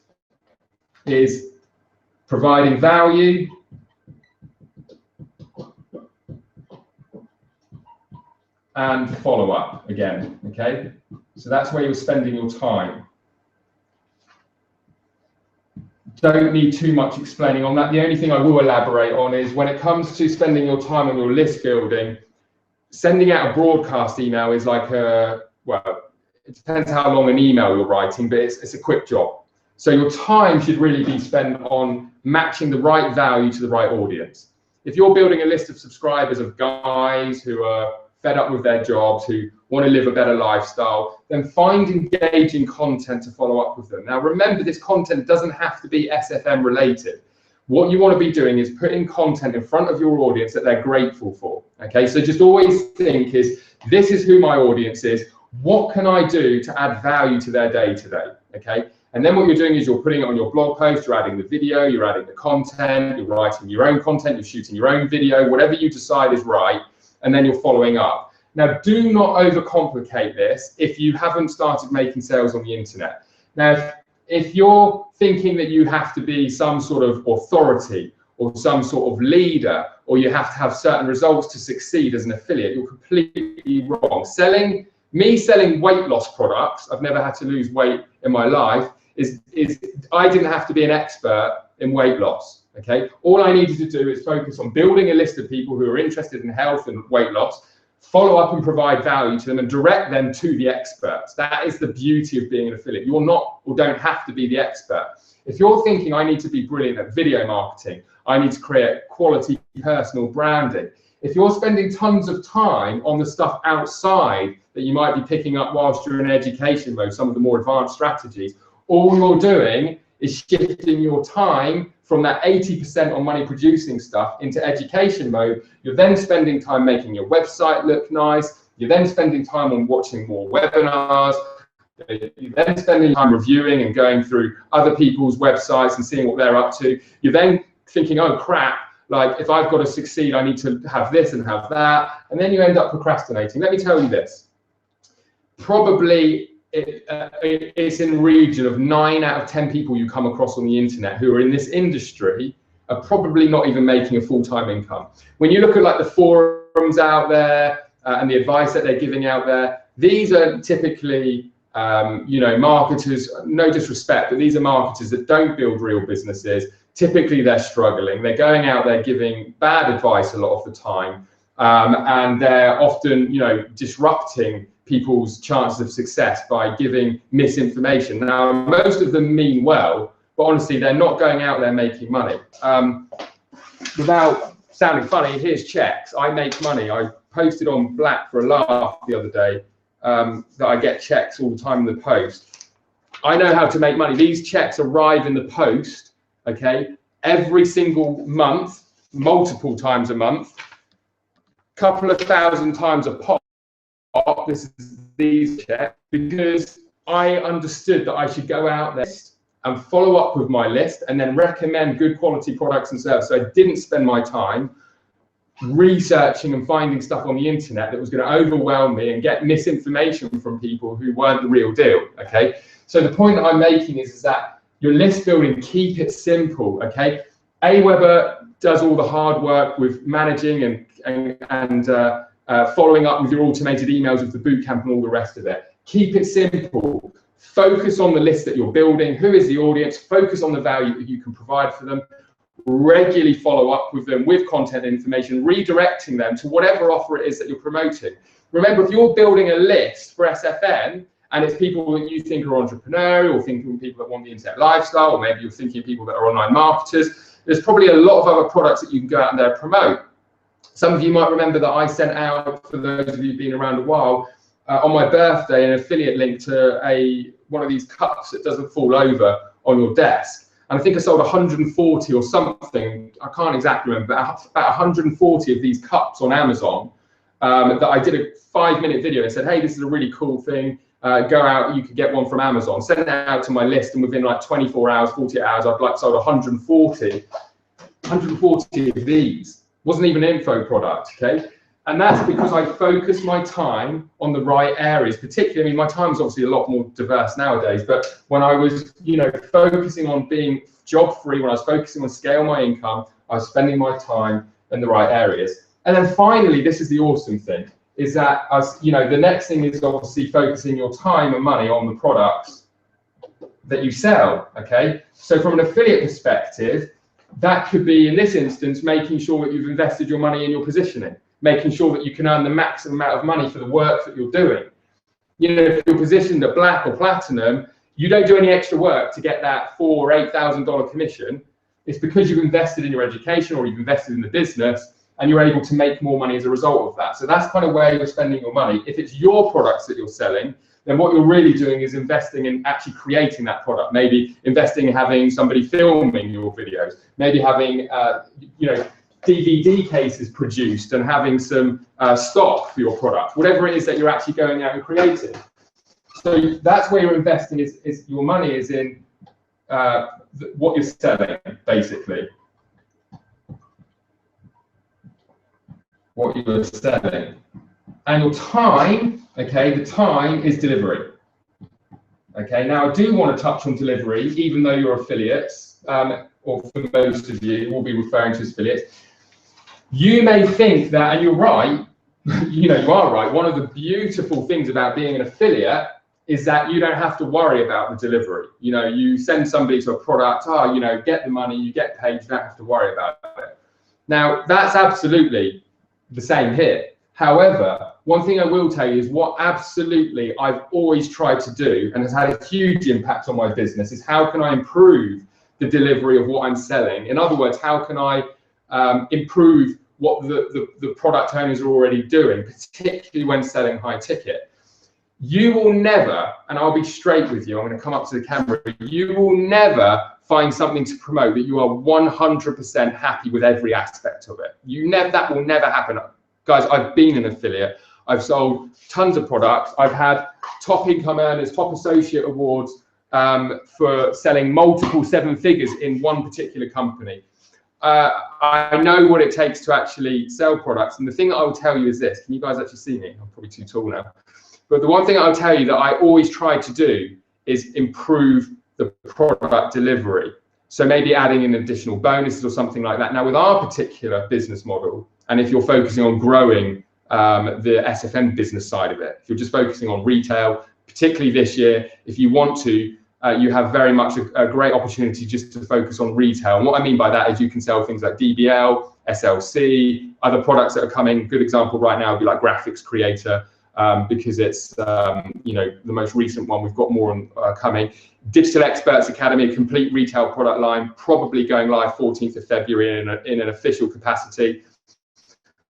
is providing value and follow up again, okay? So that's where you're spending your time. Don't need too much explaining on that. The only thing I will elaborate on is when it comes to spending your time on your list building, sending out a broadcast email is like a, well, it depends how long an email you're writing, but it's a quick job. So your time should really be spent on matching the right value to the right audience. If you're building a list of subscribers of guys who are fed up with their jobs, who want to live a better lifestyle, then find engaging content to follow up with them. Now remember, this content doesn't have to be SFM related. What you want to be doing is putting content in front of your audience that they're grateful for, okay? So just always think is, this is who my audience is, what can I do to add value to their day to day, okay? And then what you're doing is you're putting it on your blog post, you're adding the video, you're adding the content, you're writing your own content, you're shooting your own video, whatever you decide is right, and then you're following up. Now, do not overcomplicate this if you haven't started making sales on the internet. Now, if you're thinking that you have to be some sort of authority or some sort of leader, or you have to have certain results to succeed as an affiliate, you're completely wrong. Selling weight loss products, I've never had to lose weight in my life, I didn't have to be an expert in weight loss, okay? All I needed to do is focus on building a list of people who are interested in health and weight loss, follow up and provide value to them and direct them to the experts. That is the beauty of being an affiliate. You're not or don't have to be the expert. If you're thinking I need to be brilliant at video marketing, I need to create quality personal branding, if you're spending tons of time on the stuff outside that you might be picking up whilst you're in education mode, some of the more advanced strategies, all you're doing is shifting your time from that 80% on money producing stuff into education mode. You're then spending time making your website look nice. You're then spending time on watching more webinars. You're then spending time reviewing and going through other people's websites and seeing what they're up to. You're then thinking, oh crap, like if I've got to succeed, I need to have this and have that. And then you end up procrastinating. Let me tell you this. Probably it's in the region of 9 out of 10 people you come across on the internet who are in this industry are probably not even making a full-time income. When you look at like the forums out there and the advice that they're giving out there, these are typically marketers, no disrespect, but these are marketers that don't build real businesses. Typically they're struggling. They're going out there giving bad advice a lot of the time, and they're often, disrupting people's chances of success by giving misinformation. Now, most of them mean well, but honestly, they're not going out there making money. Without sounding funny, here's checks. I make money. I posted on Black for a laugh the other day that I get checks all the time in the post. I know how to make money. These checks arrive in the post, okay, every single month, multiple times a month, couple of thousand times a pop. This is these checks, because I understood that I should go out there and follow up with my list and then recommend good quality products and services. So I didn't spend my time researching and finding stuff on the internet that was going to overwhelm me and get misinformation from people who weren't the real deal, okay? So the point that I'm making is that your list building, keep it simple, okay? Aweber does all the hard work with managing and following up with your automated emails with the bootcamp and all the rest of it. Keep it simple. Focus on the list that you're building. Who is the audience? Focus on the value that you can provide for them. Regularly follow up with them with content information, redirecting them to whatever offer it is that you're promoting. Remember, if you're building a list for SFN and it's people that you think are entrepreneurial, or thinking people that want the internet lifestyle, or maybe you're thinking people that are online marketers, there's probably a lot of other products that you can go out there and promote. Some of you might remember that I sent out, for those of you who've been around a while, on my birthday, an affiliate link to one of these cups that doesn't fall over on your desk. And I think I sold 140 or something, I can't exactly remember, but about 140 of these cups on Amazon that I did a 5-minute video and said, hey, this is a really cool thing. Go out, you could get one from Amazon. Send it out to my list, and within like 24 hours, 48 hours, I've sold 140 of these. Wasn't even an info product, okay? And that's because I focus my time on the right areas, particularly, I mean, my time is obviously a lot more diverse nowadays, but when I was, focusing on being job free, when I was focusing on scale my income, I was spending my time in the right areas. And then finally, this is the awesome thing, is that the next thing is obviously focusing your time and money on the products that you sell, okay? So from an affiliate perspective, that could be, in this instance, making sure that you've invested your money in your positioning, making sure that you can earn the maximum amount of money for the work that you're doing. If you're positioned at black or platinum, you don't do any extra work to get that $4,000 or $8,000 commission. It's because you've invested in your education or you've invested in the business, and you're able to make more money as a result of that. So that's kind of where you're spending your money. If it's your products that you're selling, then what you're really doing is investing in actually creating that product. Maybe investing in having somebody filming your videos, maybe having DVD cases produced and having some stock for your product, whatever it is that you're actually going out and creating. So that's where you're investing is your money is in what you're selling, basically. What you're selling. And your time, okay, the time is delivery. Okay, now I do want to touch on delivery, even though you're affiliates, or for most of you, we'll be referring to as affiliates. You may think that, and you're right, you are right, one of the beautiful things about being an affiliate is that you don't have to worry about the delivery. You send somebody to a product, get the money, you get paid, you don't have to worry about it. Now, that's absolutely the same here. However, one thing I will tell you is what absolutely I've always tried to do and has had a huge impact on my business is how can I improve the delivery of what I'm selling? In other words, how can I improve what the product owners are already doing, particularly when selling high ticket? You will never, and I'll be straight with you, I'm going to come up to the camera, you will never find something to promote that you are 100% happy with every aspect of it. That will never happen. Guys, I've been an affiliate. I've sold tons of products. I've had top income earners, top associate awards for selling multiple 7 figures in one particular company. I know what it takes to actually sell products. And the thing that I will tell you is this. Can you guys actually see me? I'm probably too tall now. But the one thing I'll tell you that I always try to do is improve the product delivery. So maybe adding in additional bonuses or something like that. Now, with our particular business model, and if you're focusing on growing the SFM business side of it, if you're just focusing on retail, particularly this year, if you want to, you have very much a great opportunity just to focus on retail. And what I mean by that is you can sell things like DBL, SLC, other products that are coming. Good example right now would be like Graphics Creator, because it's the most recent one. We've got more coming. Digital Experts Academy, a complete retail product line, probably going live 14th of February in an official capacity.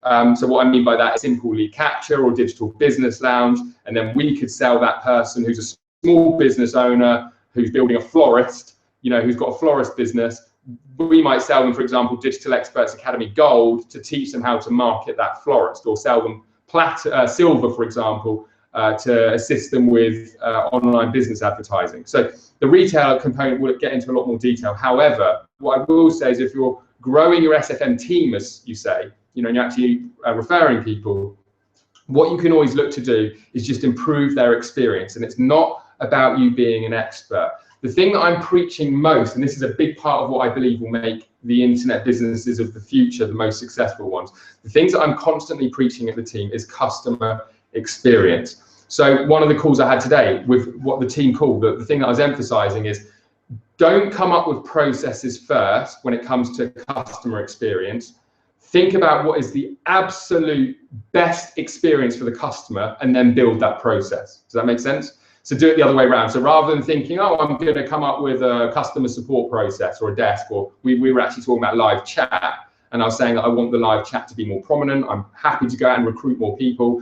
So what I mean by that is simple lead capture or digital business lounge, and then we could sell that person who's a small business owner who's building a florist, who's got a florist business. We might sell them, for example, Digital Experts Academy Gold to teach them how to market that florist, or sell them silver, for example, to assist them with online business advertising. So the retail component will get into a lot more detail. However, what I will say is if you're growing your SFM team, as you say, and you're actually referring people, what you can always look to do is just improve their experience. And it's not about you being an expert. The thing that I'm preaching most, and this is a big part of what I believe will make the internet businesses of the future the most successful ones, the things that I'm constantly preaching at the team is customer experience. So one of the calls I had today with what the team called, the thing that I was emphasizing is don't come up with processes first when it comes to customer experience. Think about what is the absolute best experience for the customer and then build that process. Does that make sense? So do it the other way around. So rather than thinking, oh, I'm going to come up with a customer support process or a desk, or we were actually talking about live chat, and I was saying that I want the live chat to be more prominent. I'm happy to go out and recruit more people.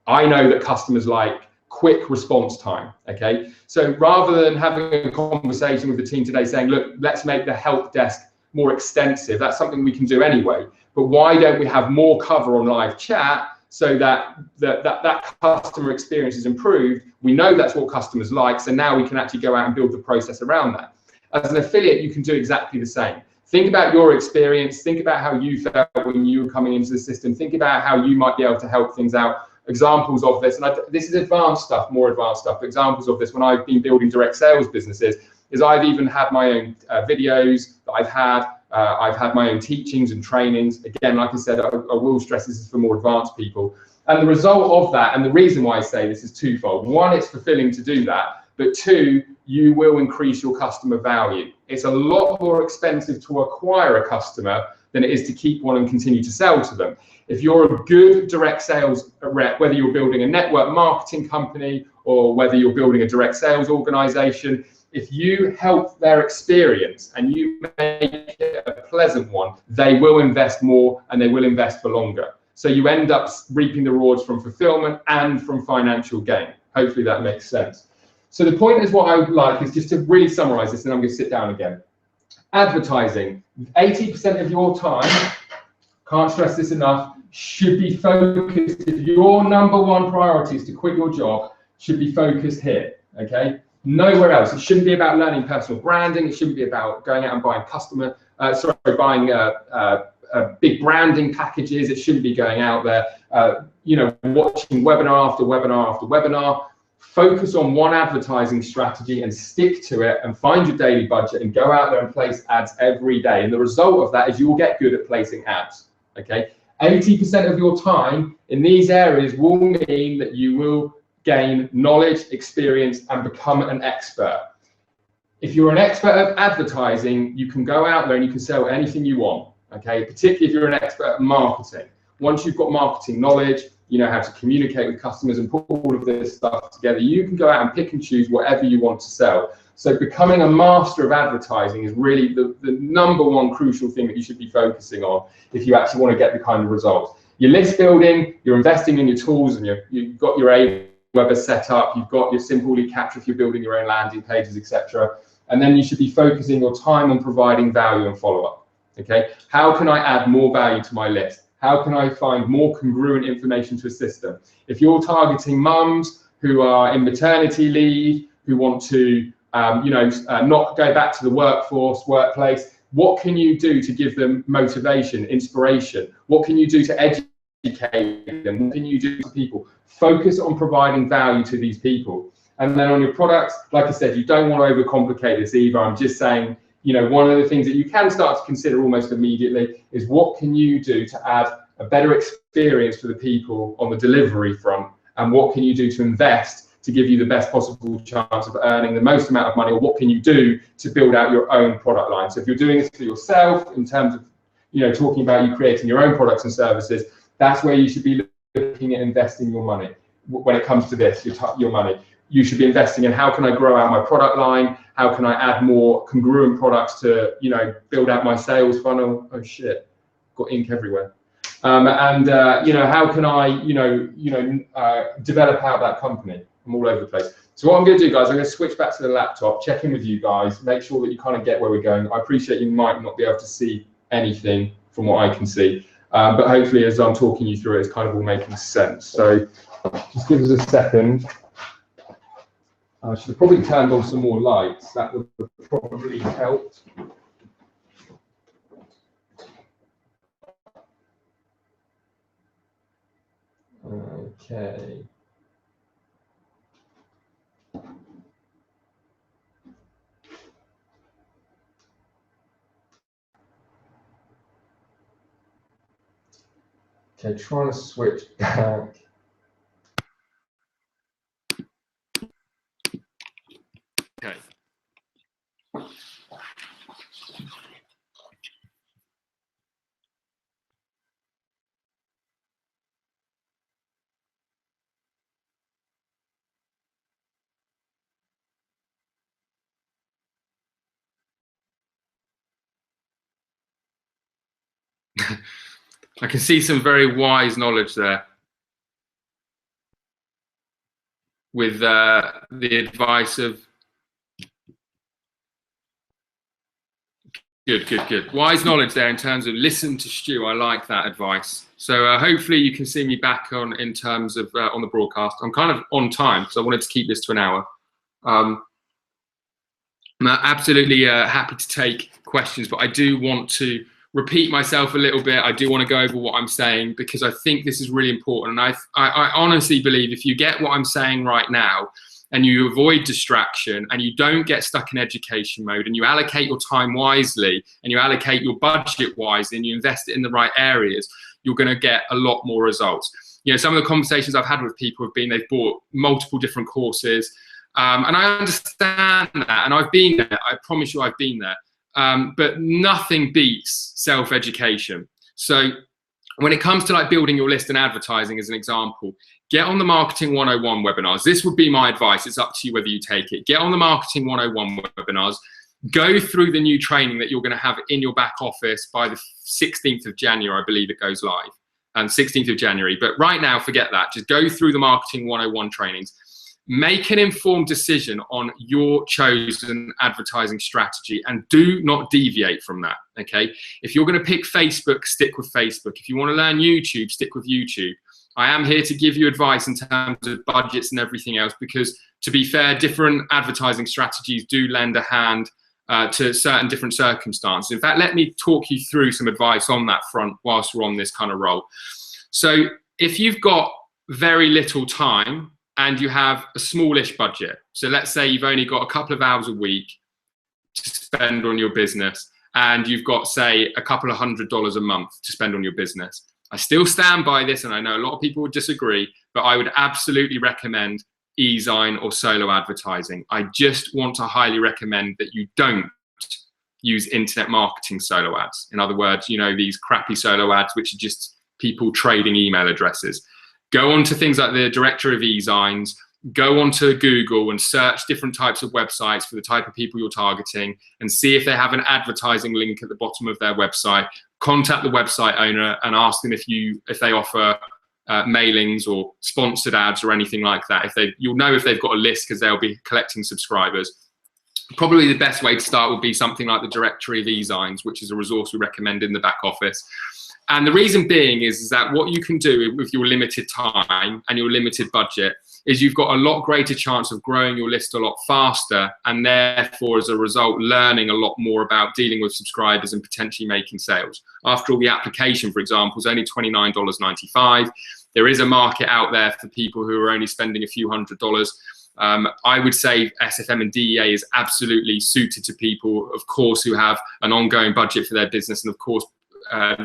I know that customers like quick response time, okay? So rather than having a conversation with the team today saying, look, let's make the help desk more extensive, that's something we can do anyway, but why don't we have more cover on live chat so that customer experience is improved? We know that's what customers like, so now we can actually go out and build the process around that. As an affiliate, you can do exactly the same. Think about your experience. Think about how you felt when you were coming into the system. Think about how you might be able to help things out. Examples of this, and this is advanced stuff, more advanced stuff. Examples of this when I've been building direct sales businesses is I've even had my own videos that I've had my own teachings and trainings. Again, like I said, I will stress this is for more advanced people. And the result of that, and the reason why I say this is twofold. One, it's fulfilling to do that, but two, you will increase your customer value. It's a lot more expensive to acquire a customer than it is to keep one and continue to sell to them. If you're a good direct sales rep, whether you're building a network marketing company or whether you're building a direct sales organization, if you help their experience and you make it a pleasant one, they will invest more and they will invest for longer. So you end up reaping the rewards from fulfillment and from financial gain. Hopefully that makes sense. So the point is, what I would like is just to really summarize this, and I'm going to sit down again. Advertising, 80% of your time, can't stress this enough, should be focused. If your number one priority is to quit your job, should be focused here, okay? Nowhere else. It shouldn't be about learning personal branding. It shouldn't be about going out and buying big branding packages. It shouldn't be going out there, watching webinar after webinar after webinar. Focus on one advertising strategy and stick to it, and find your daily budget and go out there and place ads every day. And the result of that is you will get good at placing ads, okay? 80% of your time in these areas will mean that you will gain knowledge, experience, and become an expert. If you're an expert at advertising, you can go out there and you can sell anything you want, okay? Particularly if you're an expert at marketing. Once you've got marketing knowledge, you know how to communicate with customers and put all of this stuff together, you can go out and pick and choose whatever you want to sell. So becoming a master of advertising is really the number one crucial thing that you should be focusing on if you actually want to get the kind of results. Your list building, you're investing in your tools, and you've got your Aweber set up, you've got your simple lead capture if you're building your own landing pages, etc. And then you should be focusing your time on providing value and follow-up. Okay, how can I add more value to my list? How can I find more congruent information to a system? If you're targeting mums who are in maternity leave, who want to not go back to the workplace, what can you do to give them motivation, inspiration? What can you do to educate them? What can you do to people? Focus on providing value to these people. And then on your products, like I said, you don't want to overcomplicate this either. I'm just saying, one of the things that you can start to consider almost immediately is what can you do to add a better experience for the people on the delivery front, and what can you do to invest to give you the best possible chance of earning the most amount of money, or what can you do to build out your own product line. So if you're doing this for yourself in terms of talking about you creating your own products and services, that's where you should be looking at investing your money. When it comes to this, your money, you should be investing in how can I grow out my product line, how can I add more congruent products to build out my sales funnel. Oh shit, got ink everywhere. How can I develop out that company. I'm all over the place. So what I'm going to do, guys, I'm going to switch back to the laptop, check in with you guys, make sure that you kind of get where we're going. I appreciate you might not be able to see anything from what I can see, but hopefully as I'm talking you through it, it's kind of all making sense. So just give us a second. I should have probably turned on some more lights. That would have probably helped. Okay. Okay, trying to switch back.
Okay. I can see some very wise knowledge there with the advice of good wise knowledge there in terms of listen to Stu. I like that advice. So hopefully you can see me back in terms of on the broadcast. I'm kind of on time because I wanted to keep this to an hour. I'm absolutely happy to take questions, but I do want to repeat myself a little bit. I do want to go over what I'm saying because I think this is really important. And I honestly believe if you get what I'm saying right now and you avoid distraction and you don't get stuck in education mode and you allocate your time wisely and you allocate your budget wisely and you invest it in the right areas, you're going to get a lot more results. You know, some of the conversations I've had with people have been they've bought multiple different courses. And I understand that, and I've been there. I promise you I've been there. But nothing beats self-education. So when it comes to like building your list and advertising as an example, get on the Marketing 101 webinars. This would be my advice. It's up to you whether you take it. Get on the Marketing 101 webinars. Go through the new training that you're going to have in your back office by the 16th of January, I believe it goes live, and 16th of January. But right now, forget that. Just go through the Marketing 101 trainings. Make an informed decision on your chosen advertising strategy and do not deviate from that, okay? If you're going to pick Facebook, stick with Facebook. If you want to learn YouTube, stick with YouTube. I am here to give you advice in terms of budgets and everything else because, to be fair, different advertising strategies do lend a hand to certain different circumstances. In fact, let me talk you through some advice on that front whilst we're on this kind of roll. So if you've got very little time, and you have a smallish budget. So let's say you've only got a couple of hours a week to spend on your business, and you've got, say, a couple of $100 a month to spend on your business. I still stand by this, and I know a lot of people would disagree, but I would absolutely recommend eZine or solo advertising. I just want to highly recommend that you don't use internet marketing solo ads. In other words, you know, these crappy solo ads, which are just people trading email addresses. Go on to things like the directory of eZines, go onto Google and search different types of websites for the type of people you're targeting and see if they have an advertising link at the bottom of their website. Contact the website owner and ask them if they offer mailings or sponsored ads or anything like that. You'll know if they've got a list because they'll be collecting subscribers. Probably the best way to start would be something like the directory of eZines, which is a resource we recommend in the back office. And the reason being is that what you can do with your limited time and your limited budget is you've got a lot greater chance of growing your list a lot faster and therefore, as a result, learning a lot more about dealing with subscribers and potentially making sales. After all, the application, for example, is only $29.95. There is a market out there for people who are only spending a few $100s. I would say SFM and DEA is absolutely suited to people, of course, who have an ongoing budget for their business, and of course,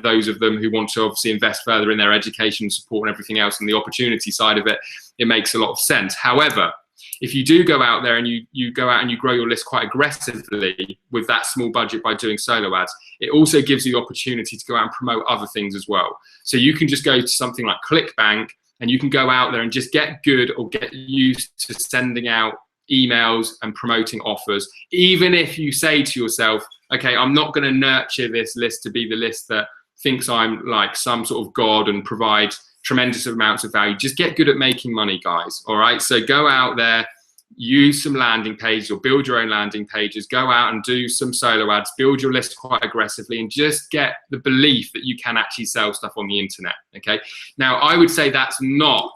those of them who want to obviously invest further in their education support and everything else, and the opportunity side of it, it makes a lot of sense. However, if you do go out there and you go out and you grow your list quite aggressively with that small budget by doing solo ads, it also gives you the opportunity to go out and promote other things as well. So you can just go to something like ClickBank and you can go out there and just get good or get used to sending out emails and promoting offers, even if you say to yourself, okay, I'm not going to nurture this list to be the list that thinks I'm like some sort of god and provides tremendous amounts of value. Just get good at making money, guys. All right. So go out there, use some landing pages or build your own landing pages, go out and do some solo ads, build your list quite aggressively, and just get the belief that you can actually sell stuff on the internet. Okay. Now, I would say that's not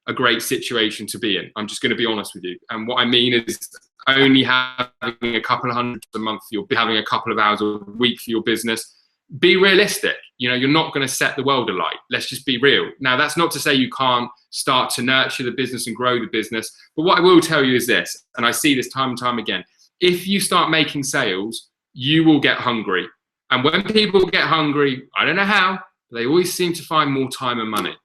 a great situation to be in. I'm just going to be honest with you. And what I mean is only having a couple of $100s a month, you'll be having a couple of hours a week for your business. Be realistic. You know, you're not going to set the world alight. Let's just be real. Now, that's not to say you can't start to nurture the business and grow the business. But what I will tell you is this, and I see this time and time again, if you start making sales, you will get hungry. And when people get hungry, I don't know how, but they always seem to find more time and money.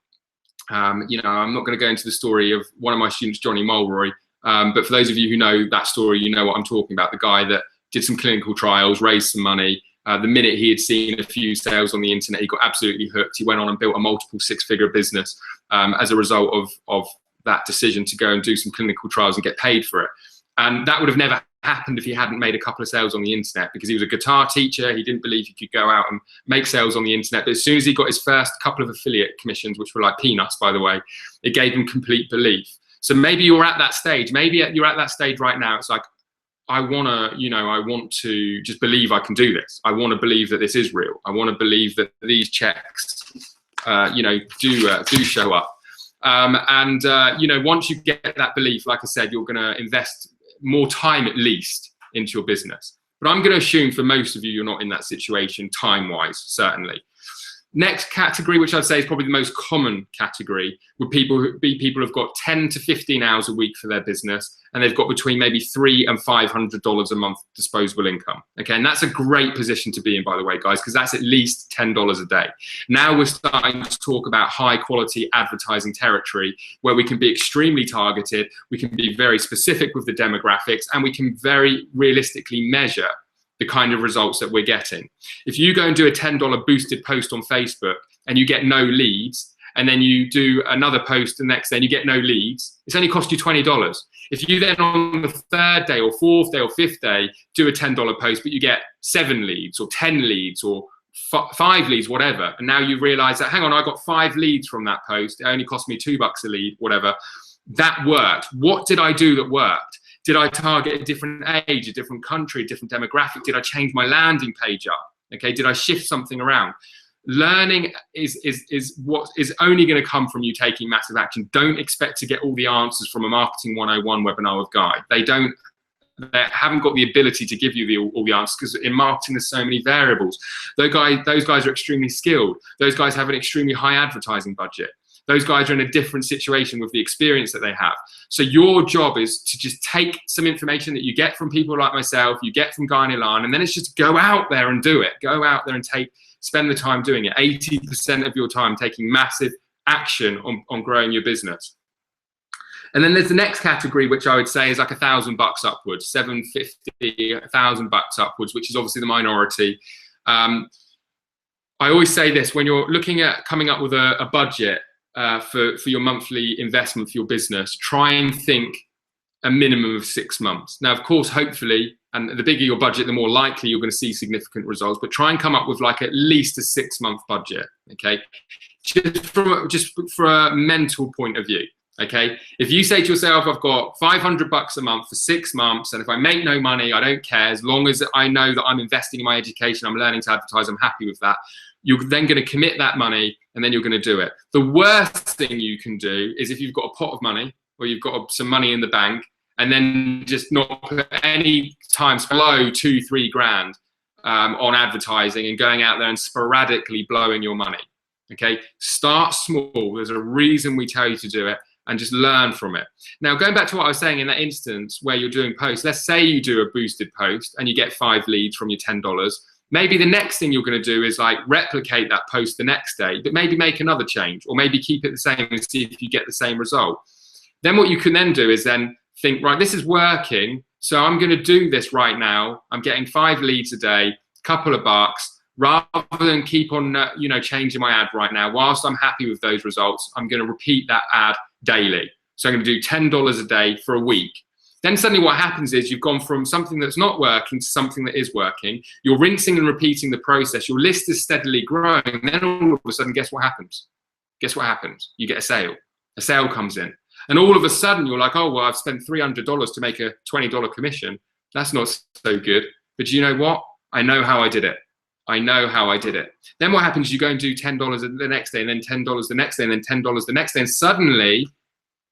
You know, I'm not going to go into the story of one of my students, Johnny Mulroy, but for those of you who know that story, you know what I'm talking about. The guy that did some clinical trials, raised some money. The minute he had seen a few sales on the internet, he got absolutely hooked. He went on and built a multiple six-figure business as a result of that decision to go and do some clinical trials and get paid for it. And that would have never happened if he hadn't made a couple of sales on the internet, because he was a guitar teacher. He didn't believe he could go out and make sales on the internet. But as soon as he got his first couple of affiliate commissions, which were like peanuts, by the way, it gave him complete belief. So maybe you're at that stage. Maybe you're at that stage right now. It's like, I want to just believe I can do this. I want to believe that this is real. I want to believe that these checks, do show up. Once you get that belief, like I said, you're going to invest more time at least into your business. But I'm going to assume for most of you, you're not in that situation time-wise, certainly. Next category, which I'd say is probably the most common category, would be people who've got 10 to 15 hours a week for their business, and they've got between maybe $300 and $500 a month disposable income. Okay, and that's a great position to be in, by the way, guys, because that's at least $10 a day. Now we're starting to talk about high quality advertising territory where we can be extremely targeted, we can be very specific with the demographics, and we can very realistically measure the kind of results that we're getting. If you go and do a $10 boosted post on Facebook and you get no leads, and then you do another post the next day and you get no leads, it's only cost you $20. If you then on the third day or fourth day or fifth day do a $10 post, but you get 7 leads or 10 leads or 5 leads, whatever, and now you realize that, hang on, I got 5 leads from that post, it only cost me $2 a lead, whatever, that worked. What did I do that worked? Did I target a different age, a different country, a different demographic? Did I change my landing page up? Okay, did I shift something around? Learning is what is only going to come from you taking massive action. Don't expect to get all the answers from a Marketing 101 webinar with Guy. They haven't got the ability to give you all the answers, because in marketing there's so many variables. Those guys are extremely skilled. Those guys have an extremely high advertising budget. Those guys are in a different situation with the experience that they have. So your job is to just take some information that you get from people like myself, you get from Guy and Ilan, and then it's just go out there and do it. Go out there and spend the time doing it. 80% of your time taking massive action on growing your business. And then there's the next category, which I would say is like $1,000 upwards, $750, $1,000 upwards, which is obviously the minority. I always say this, when you're looking at coming up with a budget, for your monthly investment for your business, try and think a minimum of 6 months. Now, of course, hopefully, and the bigger your budget, the more likely you're going to see significant results, but try and come up with like at least a 6-month budget, okay? Just for a mental point of view, okay? If you say to yourself, I've got $500 a month for 6 months, and if I make no money, I don't care, as long as I know that I'm investing in my education, I'm learning to advertise, I'm happy with that, you're then going to commit that money, and then you're going to do it. The worst thing you can do is if you've got a pot of money or you've got some money in the bank, and then just not put any time below 2-3 grand on advertising and going out there and sporadically blowing your money. Okay, start small. There's a reason we tell you to do it, and just learn from it. Now, going back to what I was saying in that instance where you're doing posts, let's say you do a boosted post and you get 5 leads from your $10. Maybe the next thing you're going to do is like replicate that post the next day, but maybe make another change, or maybe keep it the same and see if you get the same result. Then what you can then do is then think, right, this is working, so I'm going to do this right now. I'm getting 5 leads a day, couple of bucks, rather than keep on changing my ad right now. Whilst I'm happy with those results, I'm going to repeat that ad daily. So I'm going to do $10 a day for a week. Then suddenly what happens is you've gone from something that's not working to something that is working. You're rinsing and repeating the process. Your list is steadily growing. And then all of a sudden, guess what happens? Guess what happens? You get a sale. A sale comes in. And all of a sudden, you're like, oh, well, I've spent $300 to make a $20 commission. That's not so good. But you know what? I know how I did it. I know how I did it. Then what happens? You go and do $10 the next day, and then $10 the next day, and then $10 the next day. And suddenly,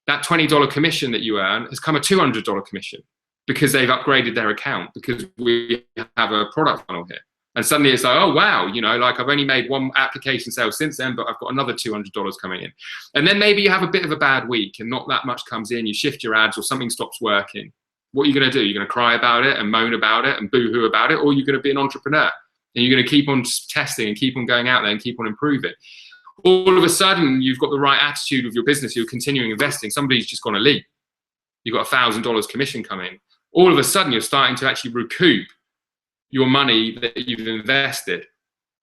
that $20 commission that you earn has come a $200 commission because they've upgraded their account, because we have a product funnel here. And suddenly it's like, oh, wow, like I've only made 1 application sale since then, but I've got another $200 coming in. And then maybe you have a bit of a bad week and not that much comes in, you shift your ads or something stops working. What are you going to do? You're going to cry about it and moan about it and boo-hoo about it, or you're going to be an entrepreneur and you're going to keep on testing and keep on going out there and keep on improving. All of a sudden, you've got the right attitude with your business, you're continuing investing, somebody's just gone to leave. You've got $1,000 commission coming. All of a sudden, you're starting to actually recoup your money that you've invested.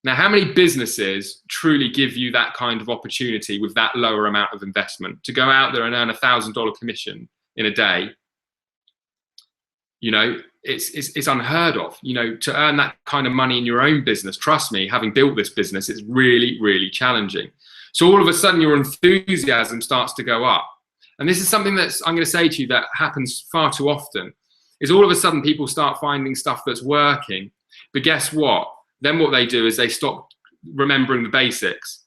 Now, how many businesses truly give you that kind of opportunity with that lower amount of investment to go out there and earn $1,000 commission in a day? It's unheard of. To earn that kind of money in your own business, trust me, having built this business, it's really, really challenging. So all of a sudden your enthusiasm starts to go up. And this is something that's, I'm going to say to you, that happens far too often, is all of a sudden people start finding stuff that's working. But guess what? Then what they do is they stop remembering the basics.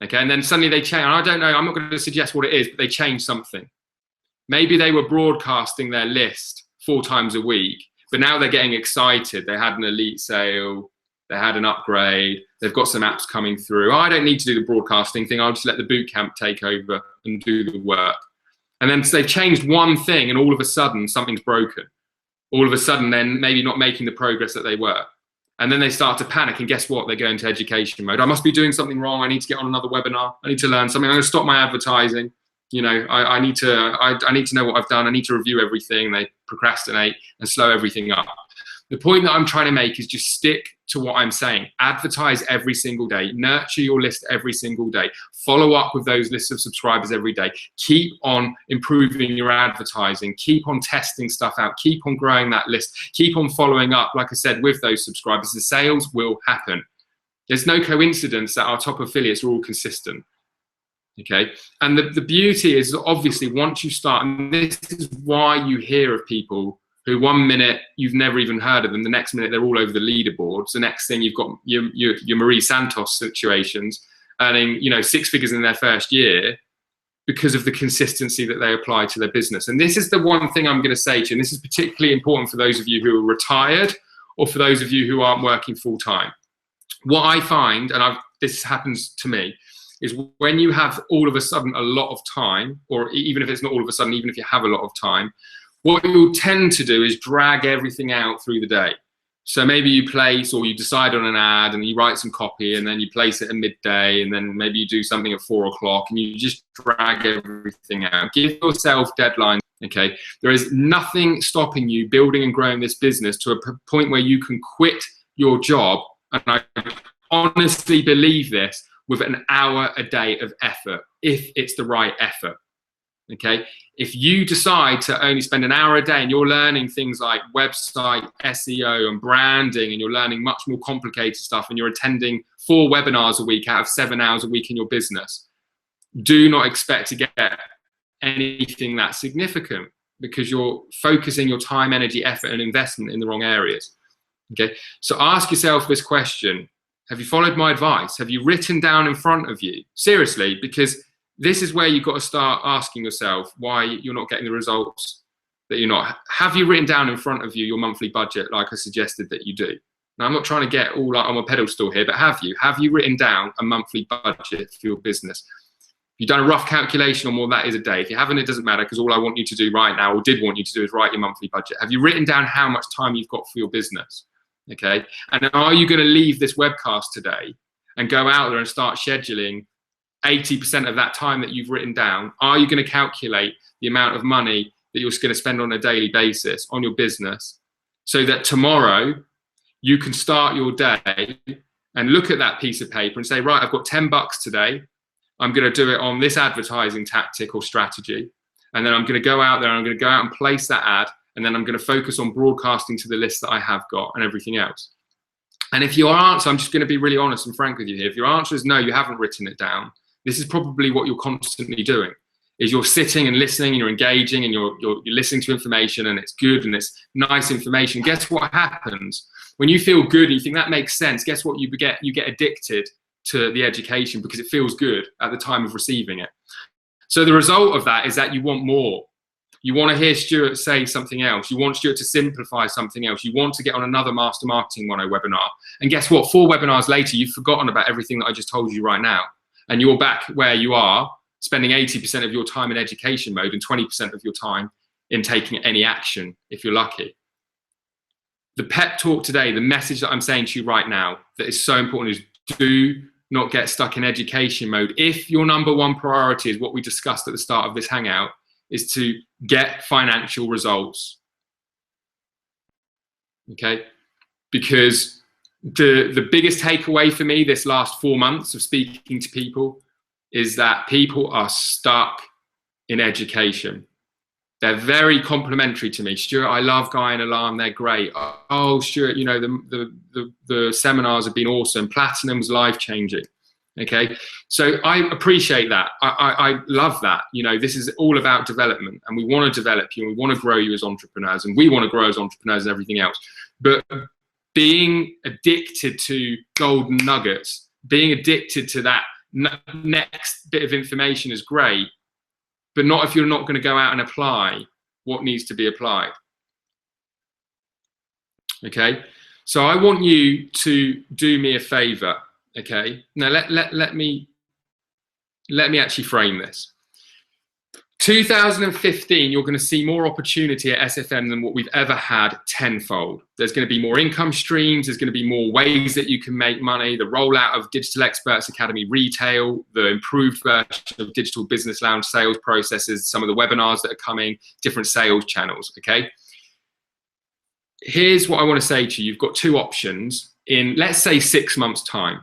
Okay, and then suddenly they change. I don't know, I'm not going to suggest what it is, but they change something. Maybe they were broadcasting their list 4 times a week, but now they're getting excited. They had an elite sale, they had an upgrade, they've got some apps coming through. I don't need to do the broadcasting thing. I'll just let the boot camp take over and do the work. And then they've changed one thing, and all of a sudden something's broken. All of a sudden, then maybe not making the progress that they were. And then they start to panic, and guess what? They go into education mode. I must be doing something wrong. I need to get on another webinar. I need to learn something. I'm going to stop my advertising. You know, I need to know what I've done. I need to review everything. They procrastinate and slow everything up. The point that I'm trying to make is just stick to what I'm saying. Advertise every single day. Nurture your list every single day. Follow up with those lists of subscribers every day. Keep on improving your advertising. Keep on testing stuff out. Keep on growing that list. Keep on following up, like I said, with those subscribers. The sales will happen. There's no coincidence that our top affiliates are all consistent. Okay, and the beauty is obviously once you start, and this is why you hear of people who 1 minute you've never even heard of them, the next minute they're all over the leaderboards, the next thing you've got your Marie Santos situations earning, you know, 6 figures in their first year because of the consistency that they apply to their business. And this is the one thing I'm going to say to you, and this is particularly important for those of you who are retired or for those of you who aren't working full time. What I find, and this happens to me, is when you have all of a sudden a lot of time, or even if it's not all of a sudden, even if you have a lot of time, what you'll tend to do is drag everything out through the day. So maybe you place, or you decide on an ad and you write some copy, and then you place it at midday, and then maybe you do something at 4 o'clock, and you just drag everything out. Give yourself deadlines, okay? There is nothing stopping you building and growing this business to a point where you can quit your job, and I honestly believe this, with an hour a day of effort, if it's the right effort. Okay, if you decide to only spend an hour a day and you're learning things like website SEO and branding, and you're learning much more complicated stuff, and you're attending 4 webinars a week out of 7 hours a week in your business, do not expect to get anything that significant, because you're focusing your time, energy, effort, and investment in the wrong areas. Okay, so ask yourself this question: have you followed my advice? Have you written down in front of you? Seriously, because this is where you've got to start asking yourself why you're not getting the results that you're not. Have you written down in front of you your monthly budget, like I suggested that you do? Now, I'm not trying to get all on my pedestal here, but have you? Have you written down a monthly budget for your business? You've done a rough calculation on what that is a day. If you haven't, it doesn't matter, because all I want you to do right now, or did want you to do, is write your monthly budget. Have you written down how much time you've got for your business? Okay, and are you going to leave this webcast today and go out there and start scheduling 80% of that time that you've written down? Are you going to calculate the amount of money that you're going to spend on a daily basis on your business, so that tomorrow you can start your day and look at that piece of paper and say, right, I've got $10 today. I'm going to do it on this advertising tactic or strategy. And then I'm going to go out there and I'm going to go out and place that ad. And then I'm going to focus on broadcasting to the list that I have got and everything else. And if your answer, I'm just going to be really honest and frank with you here. If your answer is no, you haven't written it down, this is probably what you're constantly doing, is you're sitting and listening, and you're engaging, and you're listening to information, and it's good and it's nice information. Guess what happens? When you feel good and you think that makes sense, guess what you get? You get addicted to the education because it feels good at the time of receiving it. So the result of that is that you want more. You want to hear Stuart say something else. You want Stuart to simplify something else. You want to get on another Master Marketing 101 webinar. And guess what? 4 webinars later, you've forgotten about everything that I just told you right now. And you're back where you are, spending 80% of your time in education mode and 20% of your time in taking any action, if you're lucky. The pep talk today, the message that I'm saying to you right now that is so important, is do not get stuck in education mode. If your number one priority is what we discussed at the start of this hangout, is to get financial results, okay? Because the biggest takeaway for me this last 4 months of speaking to people is that people are stuck in education. They're very complimentary to me. Stuart, I love Guy and Alarm, they're great. Oh, Stuart, you know, the seminars have been awesome. Platinum's life-changing. Okay, so I appreciate that. I love that. You know, this is all about development, and we want to develop you, and we want to grow you as entrepreneurs, and we want to grow as entrepreneurs and everything else. But being addicted to golden nuggets, being addicted to that next bit of information is great, but not if you're not going to go out and apply what needs to be applied. Okay, so I want you to do me a favor. Okay, now let me actually frame this. 2015, you're going to see more opportunity at SFM than what we've ever had tenfold. There's going to be more income streams. There's going to be more ways that you can make money. The rollout of Digital Experts Academy Retail, the improved version of Digital Business Lounge sales processes, some of the webinars that are coming, different sales channels, okay? Here's what I want to say to you. You've got two options in, let's say, 6 months' time.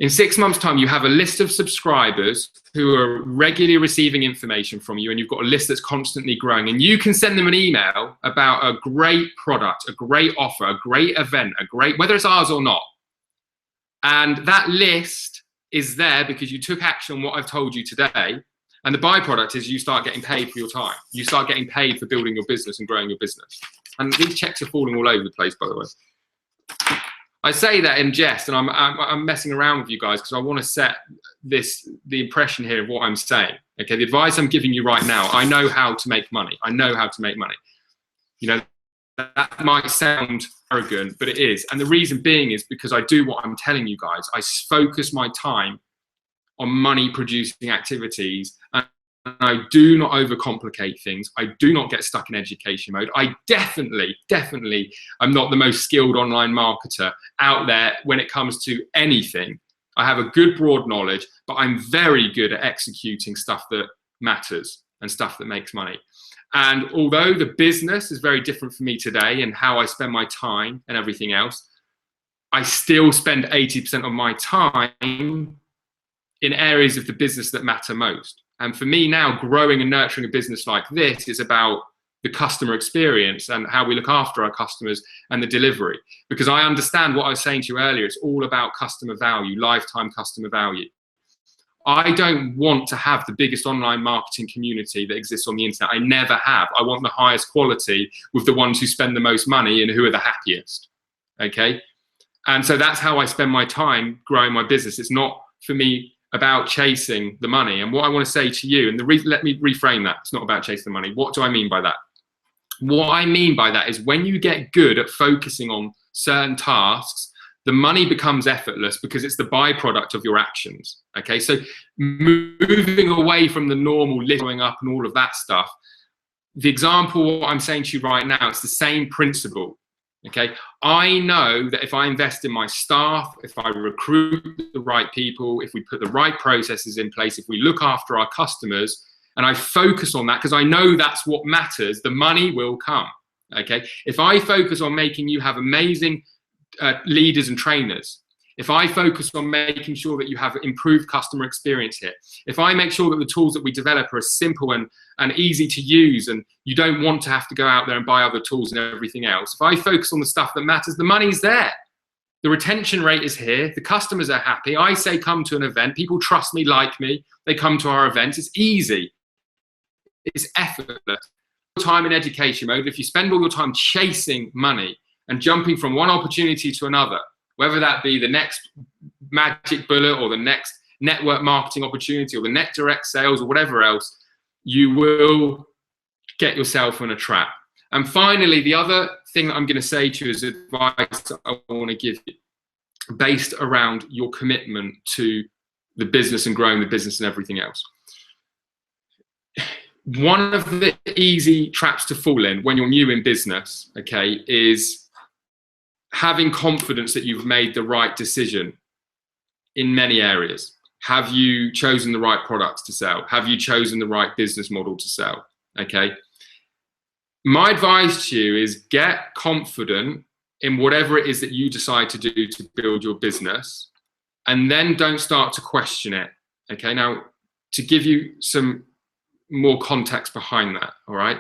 In 6 months' time, you have a list of subscribers who are regularly receiving information from you, and you've got a list that's constantly growing. And you can send them an email about a great product, a great offer, a great event, whether it's ours or not. And that list is there because you took action on what I've told you today. And the byproduct is you start getting paid for your time. You start getting paid for building your business and growing your business. And these checks are falling all over the place, by the way. I say that in jest, and I'm messing around with you guys because I want to set the impression here of what I'm saying. Okay, the advice I'm giving you right now, I know how to make money. I know how to make money. You know, that might sound arrogant, but it is. And the reason being is because I do what I'm telling you guys. I focus my time on money producing activities, and I do not overcomplicate things. I do not get stuck in education mode. I definitely am not the most skilled online marketer out there when it comes to anything. I have a good broad knowledge, but I'm very good at executing stuff that matters and stuff that makes money. And although the business is very different for me today and how I spend my time and everything else, I still spend 80% of my time in areas of the business that matter most. And for me now, growing and nurturing a business like this is about the customer experience and how we look after our customers and the delivery. Because I understand what I was saying to you earlier, it's all about customer value, lifetime customer value. I don't want to have the biggest online marketing community that exists on the internet. I never have. I want the highest quality with the ones who spend the most money and who are the happiest, okay? And so that's how I spend my time growing my business. It's not, for me, about chasing the money. And what I want to say to you, and let me reframe that. It's not about chasing the money. What do I mean by that? What I mean by that is when you get good at focusing on certain tasks, the money becomes effortless because it's the byproduct of your actions. Okay, so moving away from the normal going up and all of that stuff, the example what I'm saying to you right now, it's the same principle. Okay, I know that if I invest in my staff, if I recruit the right people, if we put the right processes in place, if we look after our customers, and I focus on that because I know that's what matters, the money will come. Okay, if I focus on making you have amazing leaders and trainers, if I focus on making sure that you have improved customer experience here, if I make sure that the tools that we develop are simple and easy to use and you don't want to have to go out there and buy other tools and everything else, if I focus on the stuff that matters, the money's there. The retention rate is here. The customers are happy. I say come to an event. People trust me, like me. They come to our events. It's easy. It's effortless. Time in education mode, if you spend all your time chasing money and jumping from one opportunity to another, whether that be the next magic bullet or the next network marketing opportunity or the next direct sales or whatever else, you will get yourself in a trap. And finally, the other thing that I'm going to say to you is advice that I want to give you based around your commitment to the business and growing the business and everything else. One of the easy traps to fall in when you're new in business, okay, is having confidence that you've made the right decision in many areas. Have you chosen the right products to sell? Have you chosen the right business model to sell? Okay. My advice to you is get confident in whatever it is that you decide to do to build your business, and then don't start to question it. Okay. Now, to give you some more context behind that, all right?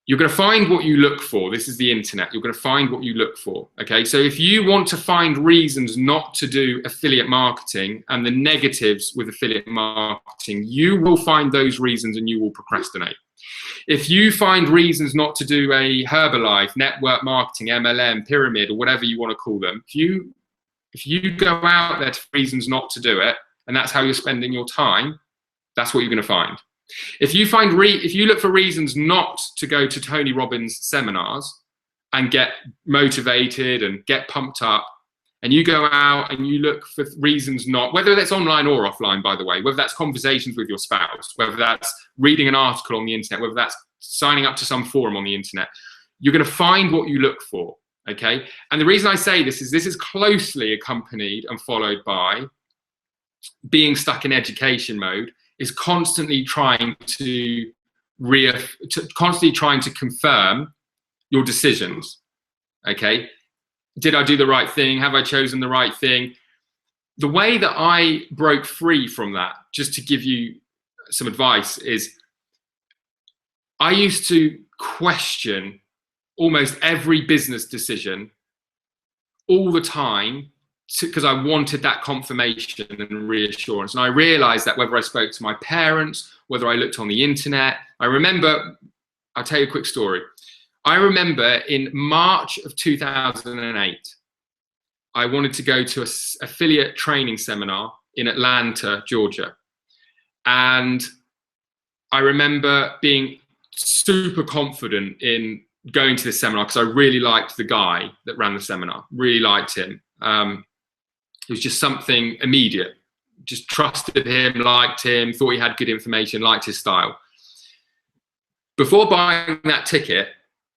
You're going to find what you look for. This is the internet. You're going to find what you look for. Okay, so if you want to find reasons not to do affiliate marketing and the negatives with affiliate marketing, you will find those reasons and you will procrastinate. If you find reasons not to do a Herbalife, network marketing, MLM, pyramid, or whatever you want to call them, if you go out there to reasons not to do it, and that's how you're spending your time, that's what you're going to find. If you look for reasons not to go to Tony Robbins seminars, and get motivated and get pumped up, and you go out and you look for reasons not, whether that's online or offline, by the way, whether that's conversations with your spouse, whether that's reading an article on the internet, whether that's signing up to some forum on the internet, you're going to find what you look for, okay? And the reason I say this is closely accompanied and followed by being stuck in education mode, is constantly trying to confirm your decisions, okay? Did I do the right thing? Have I chosen the right thing? The way that I broke free from that, just to give you some advice, is I used to question almost every business decision all the time because I wanted that confirmation and reassurance. And I realized that whether I spoke to my parents, whether I looked on the internet, I'll tell you a quick story. I remember in March of 2008, I wanted to go to an affiliate training seminar in Atlanta, Georgia. And I remember being super confident in going to this seminar because I really liked the guy that ran the seminar, really liked him. It was just something immediate, just trusted him, liked him, thought he had good information, liked his style. Before buying that ticket,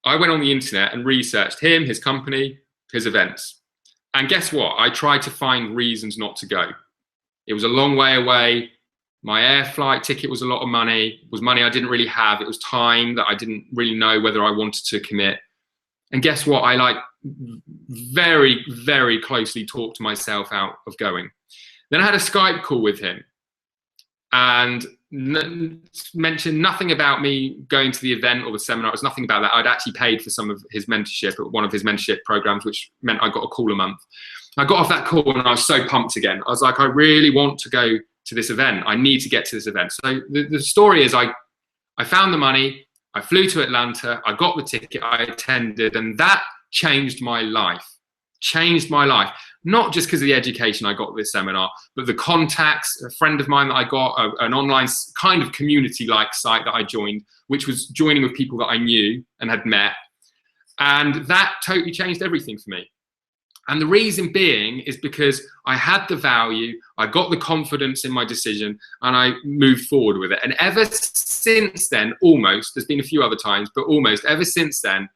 I went on the internet and researched him, his company, his events. And guess what? I tried to find reasons not to go. It was a long way away. My air flight ticket was a lot of money. It was money I didn't really have. It was time that I didn't really know whether I wanted to commit. And guess what? I very, very closely talked myself out of going. Then I had a Skype call with him and mentioned nothing about me going to the event or the seminar. It was nothing about that. I'd actually paid for some of his mentorship at one of his mentorship programs, which meant I got a call a month. I got off that call and I was so pumped again. I was like, I really want to go to this event. I need to get to this event. So the story is I found the money, I flew to Atlanta, I got the ticket, I attended, and that changed my life. Changed my life. Not just because of the education I got at this seminar, but the contacts, a friend of mine that I got, an online kind of community-like site that I joined, which was joining with people that I knew and had met. And that totally changed everything for me. And the reason being is because I had the value, I got the confidence in my decision, and I moved forward with it. And ever since then, almost, there's been a few other times, but almost ever since then,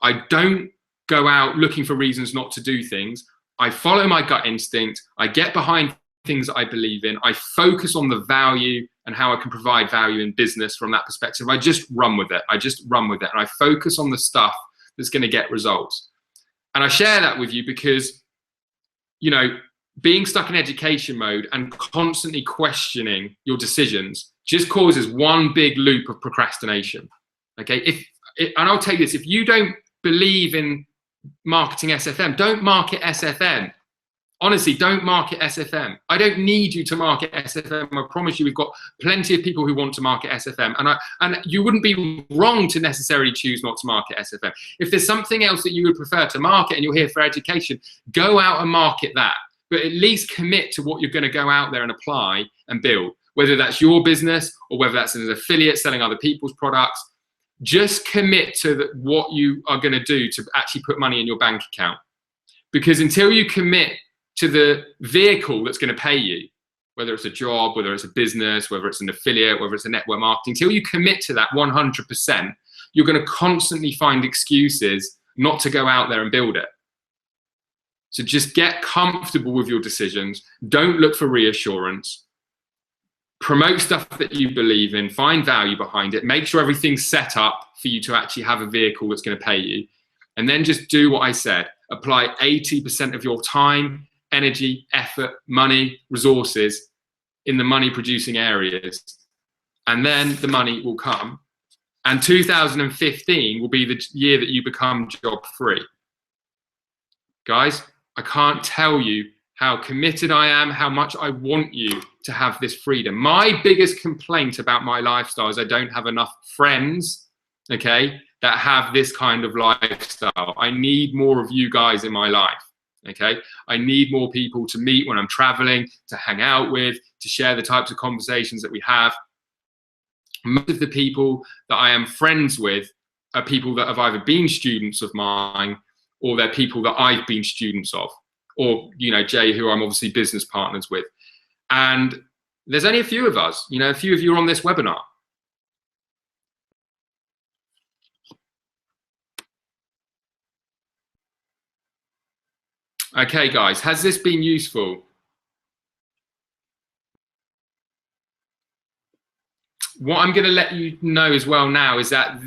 I don't go out looking for reasons not to do things. I follow my gut instinct. I get behind things that I believe in. I focus on the value and how I can provide value in business from that perspective. I just run with it. I just run with it. And I focus on the stuff that's going to get results. And I share that with you because, you know, being stuck in education mode and constantly questioning your decisions just causes one big loop of procrastination. Okay. And I'll tell you this, if you don't believe in marketing SFM, don't market SFM. Honestly, don't market SFM. I don't need you to market SFM. I promise you, we've got plenty of people who want to market SFM. And you wouldn't be wrong to necessarily choose not to market SFM. If there's something else that you would prefer to market and you're here for education, go out and market that. But at least commit to what you're going to go out there and apply and build, whether that's your business or whether that's an affiliate selling other people's products. Just commit to what you are going to do to actually put money in your bank account. Because until you commit to the vehicle that's going to pay you, whether it's a job, whether it's a business, whether it's an affiliate, whether it's a network marketing, until you commit to that 100%, you're going to constantly find excuses not to go out there and build it. So just get comfortable with your decisions. Don't look for reassurance. Promote stuff that you believe in, find value behind it, make sure everything's set up for you to actually have a vehicle that's going to pay you. And then just do what I said. Apply 80% of your time, energy, effort, money, resources in the money producing areas. And then the money will come. And 2015 will be the year that you become job free. Guys, I can't tell you how committed I am, how much I want you to have this freedom. My biggest complaint about my lifestyle is I don't have enough friends, okay, that have this kind of lifestyle. I need more of you guys in my life, okay? I need more people to meet when I'm traveling, to hang out with, to share the types of conversations that we have. Most of the people that I am friends with are people that have either been students of mine, or they're people that I've been students of, or, you know, Jay, who I'm obviously business partners with. And there's only a few of us, you know, a few of you are on this webinar. Okay, guys, has this been useful? What I'm going to let you know as well now is that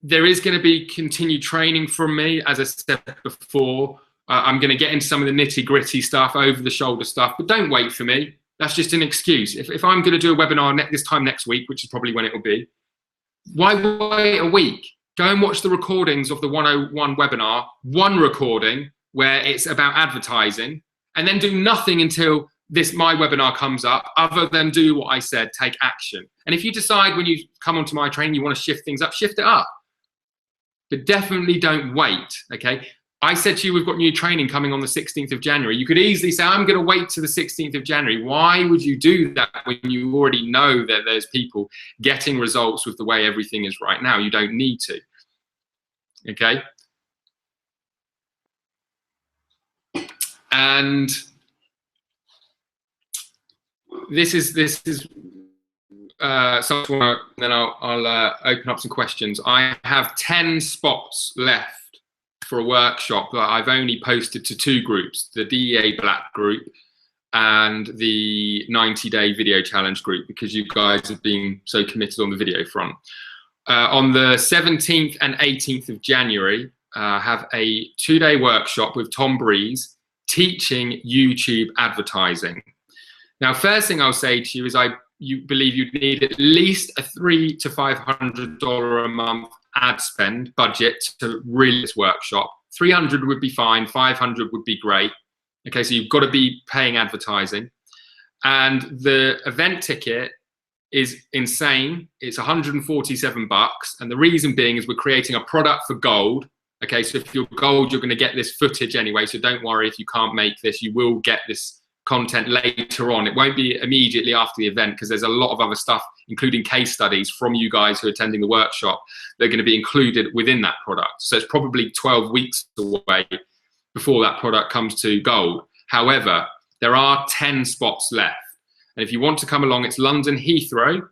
there is going to be continued training from me. As I said before, I'm going to get into some of the nitty-gritty stuff, over-the-shoulder stuff, but don't wait for me. That's just an excuse. If I'm going to do a webinar this time next week, which is probably when it will be, why wait a week? Go and watch the recordings of the 101 webinar, one recording where it's about advertising, and then do nothing until my webinar comes up, other than do what I said, take action. And if you decide when you come onto my training you want to shift things up, shift it up. But definitely don't wait, okay? I said to you, we've got new training coming on the 16th of January. You could easily say, I'm going to wait to the 16th of January. Why would you do that when you already know that there's people getting results with the way everything is right now? You don't need to, okay? And this is something, then I'll open up some questions. I have 10 spots left for a workshop that I've only posted to 2 groups, the DEA Black group and the 90-day video challenge group, because you guys have been so committed on the video front. On the 17th and 18th of January, I have a 2-day workshop with Tom Breeze teaching YouTube advertising. Now, first thing I'll say to you is you believe you'd need at least a $300 to $500 a month ad spend budget to really this workshop. 300 would be fine, 500 would be great. Okay, so you've got to be paying advertising. And the event ticket is insane. It's 147 bucks. And the reason being is we're creating a product for gold. Okay, so if you're gold, you're going to get this footage anyway. So don't worry if you can't make this, you will get this content later on. It won't be immediately after the event, because there's a lot of other stuff, including case studies from you guys who are attending the workshop. They're going to be included within that product. So it's probably 12 weeks away before that product comes to gold. However, there are 10 spots left. And if you want to come along, it's London Heathrow,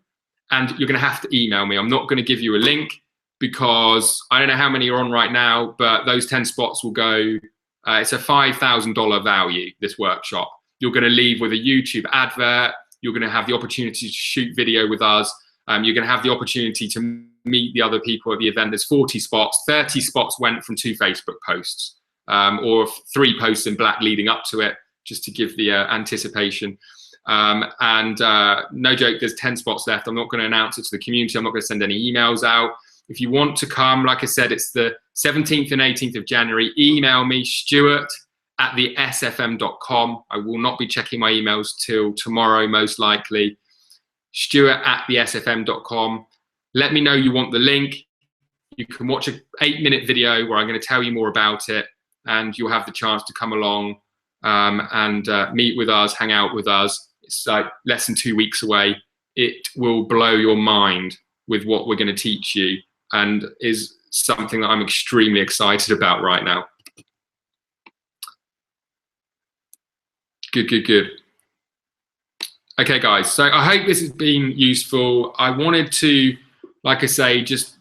and you're going to have to email me. I'm not going to give you a link because I don't know how many are on right now, but those 10 spots will go, it's a $5,000 value, this workshop. You're going to leave with a YouTube advert. You're going to have the opportunity to shoot video with us. You're going to have the opportunity to meet the other people at the event. There's 40 spots. 30 spots went from 2 Facebook posts, or 3 posts in black leading up to it, just to give the anticipation. No joke, there's 10 spots left. I'm not going to announce it to the community. I'm not going to send any emails out. If you want to come, like I said, it's the 17th and 18th of January. Email me, stuart@thesfm.com. I will not be checking my emails till tomorrow, most likely. stuart@thesfm.com. Let me know you want the link. You can watch an 8-minute video where I'm going to tell you more about it, and you'll have the chance to come along and meet with us, hang out with us. It's like less than 2 weeks away. It will blow your mind with what we're going to teach you, and is something that I'm extremely excited about right now. Good. Okay, guys, so I hope this has been useful. I wanted to, like I say, just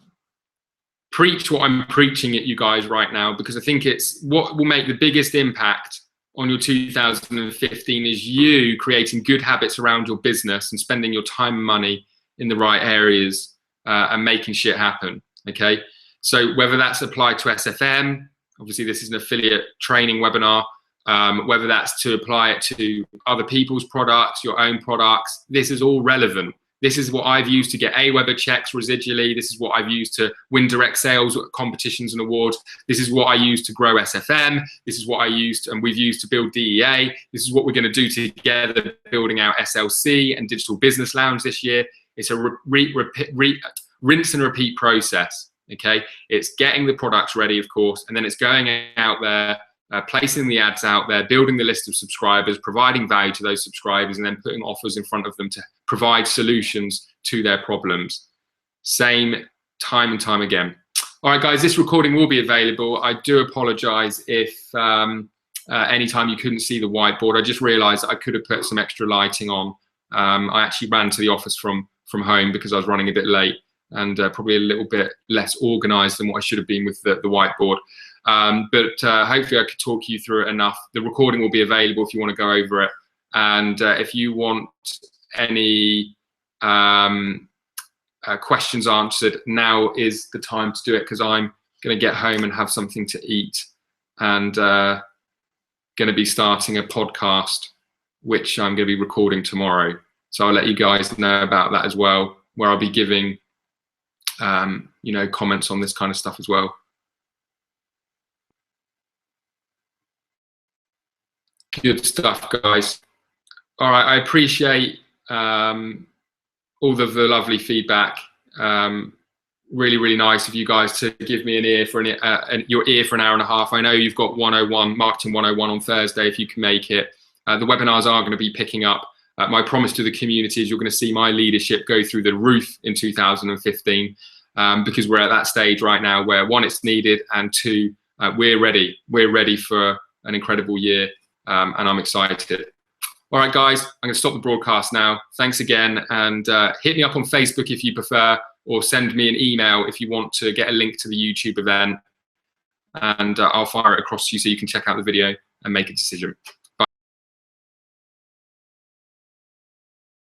preach what I'm preaching at you guys right now, because I think it's what will make the biggest impact on your 2015 is you creating good habits around your business and spending your time and money in the right areas and making shit happen, okay? So whether that's applied to SFM, obviously this is an affiliate training webinar, whether that's to apply it to other people's products, your own products, this is all relevant. This is what I've used to get AWeber checks residually. This is what I've used to win direct sales competitions and awards. This is what I use to grow SFM. This is what I used and we've used to build DEA. This is what we're going to do together, building out SLC and Digital Business Lounge this year. It's a rinse and repeat process, okay? It's getting the products ready, of course, and then it's going out there, placing the ads out there, building the list of subscribers, providing value to those subscribers, and then putting offers in front of them to provide solutions to their problems. Same time and time again. All right, guys, this recording will be available. I do apologize if anytime you couldn't see the whiteboard. I just realized I could have put some extra lighting on. I actually ran to the office from home because I was running a bit late and probably a little bit less organized than what I should have been with the whiteboard. But hopefully I could talk you through it enough. The recording will be available if you want to go over it. And if you want any questions answered, now is the time to do it, because I'm going to get home and have something to eat, and going to be starting a podcast, which I'm going to be recording tomorrow. So I'll let you guys know about that as well, where I'll be giving you know, comments on this kind of stuff as well. Good stuff, guys. All right, I appreciate all of the lovely feedback. Really, really nice of you guys to give me an ear for your ear for an hour and a half. I know you've got 101, Marketing 101 on Thursday if you can make it. The webinars are going to be picking up. My promise to the community is you're going to see my leadership go through the roof in 2015, because we're at that stage right now where, one, it's needed, and two, we're ready. We're ready for an incredible year, and I'm excited. All right, guys, I'm going to stop the broadcast now. Thanks again, and hit me up on Facebook if you prefer, or send me an email if you want to get a link to the YouTube event, and I'll fire it across to you so you can check out the video and make a decision.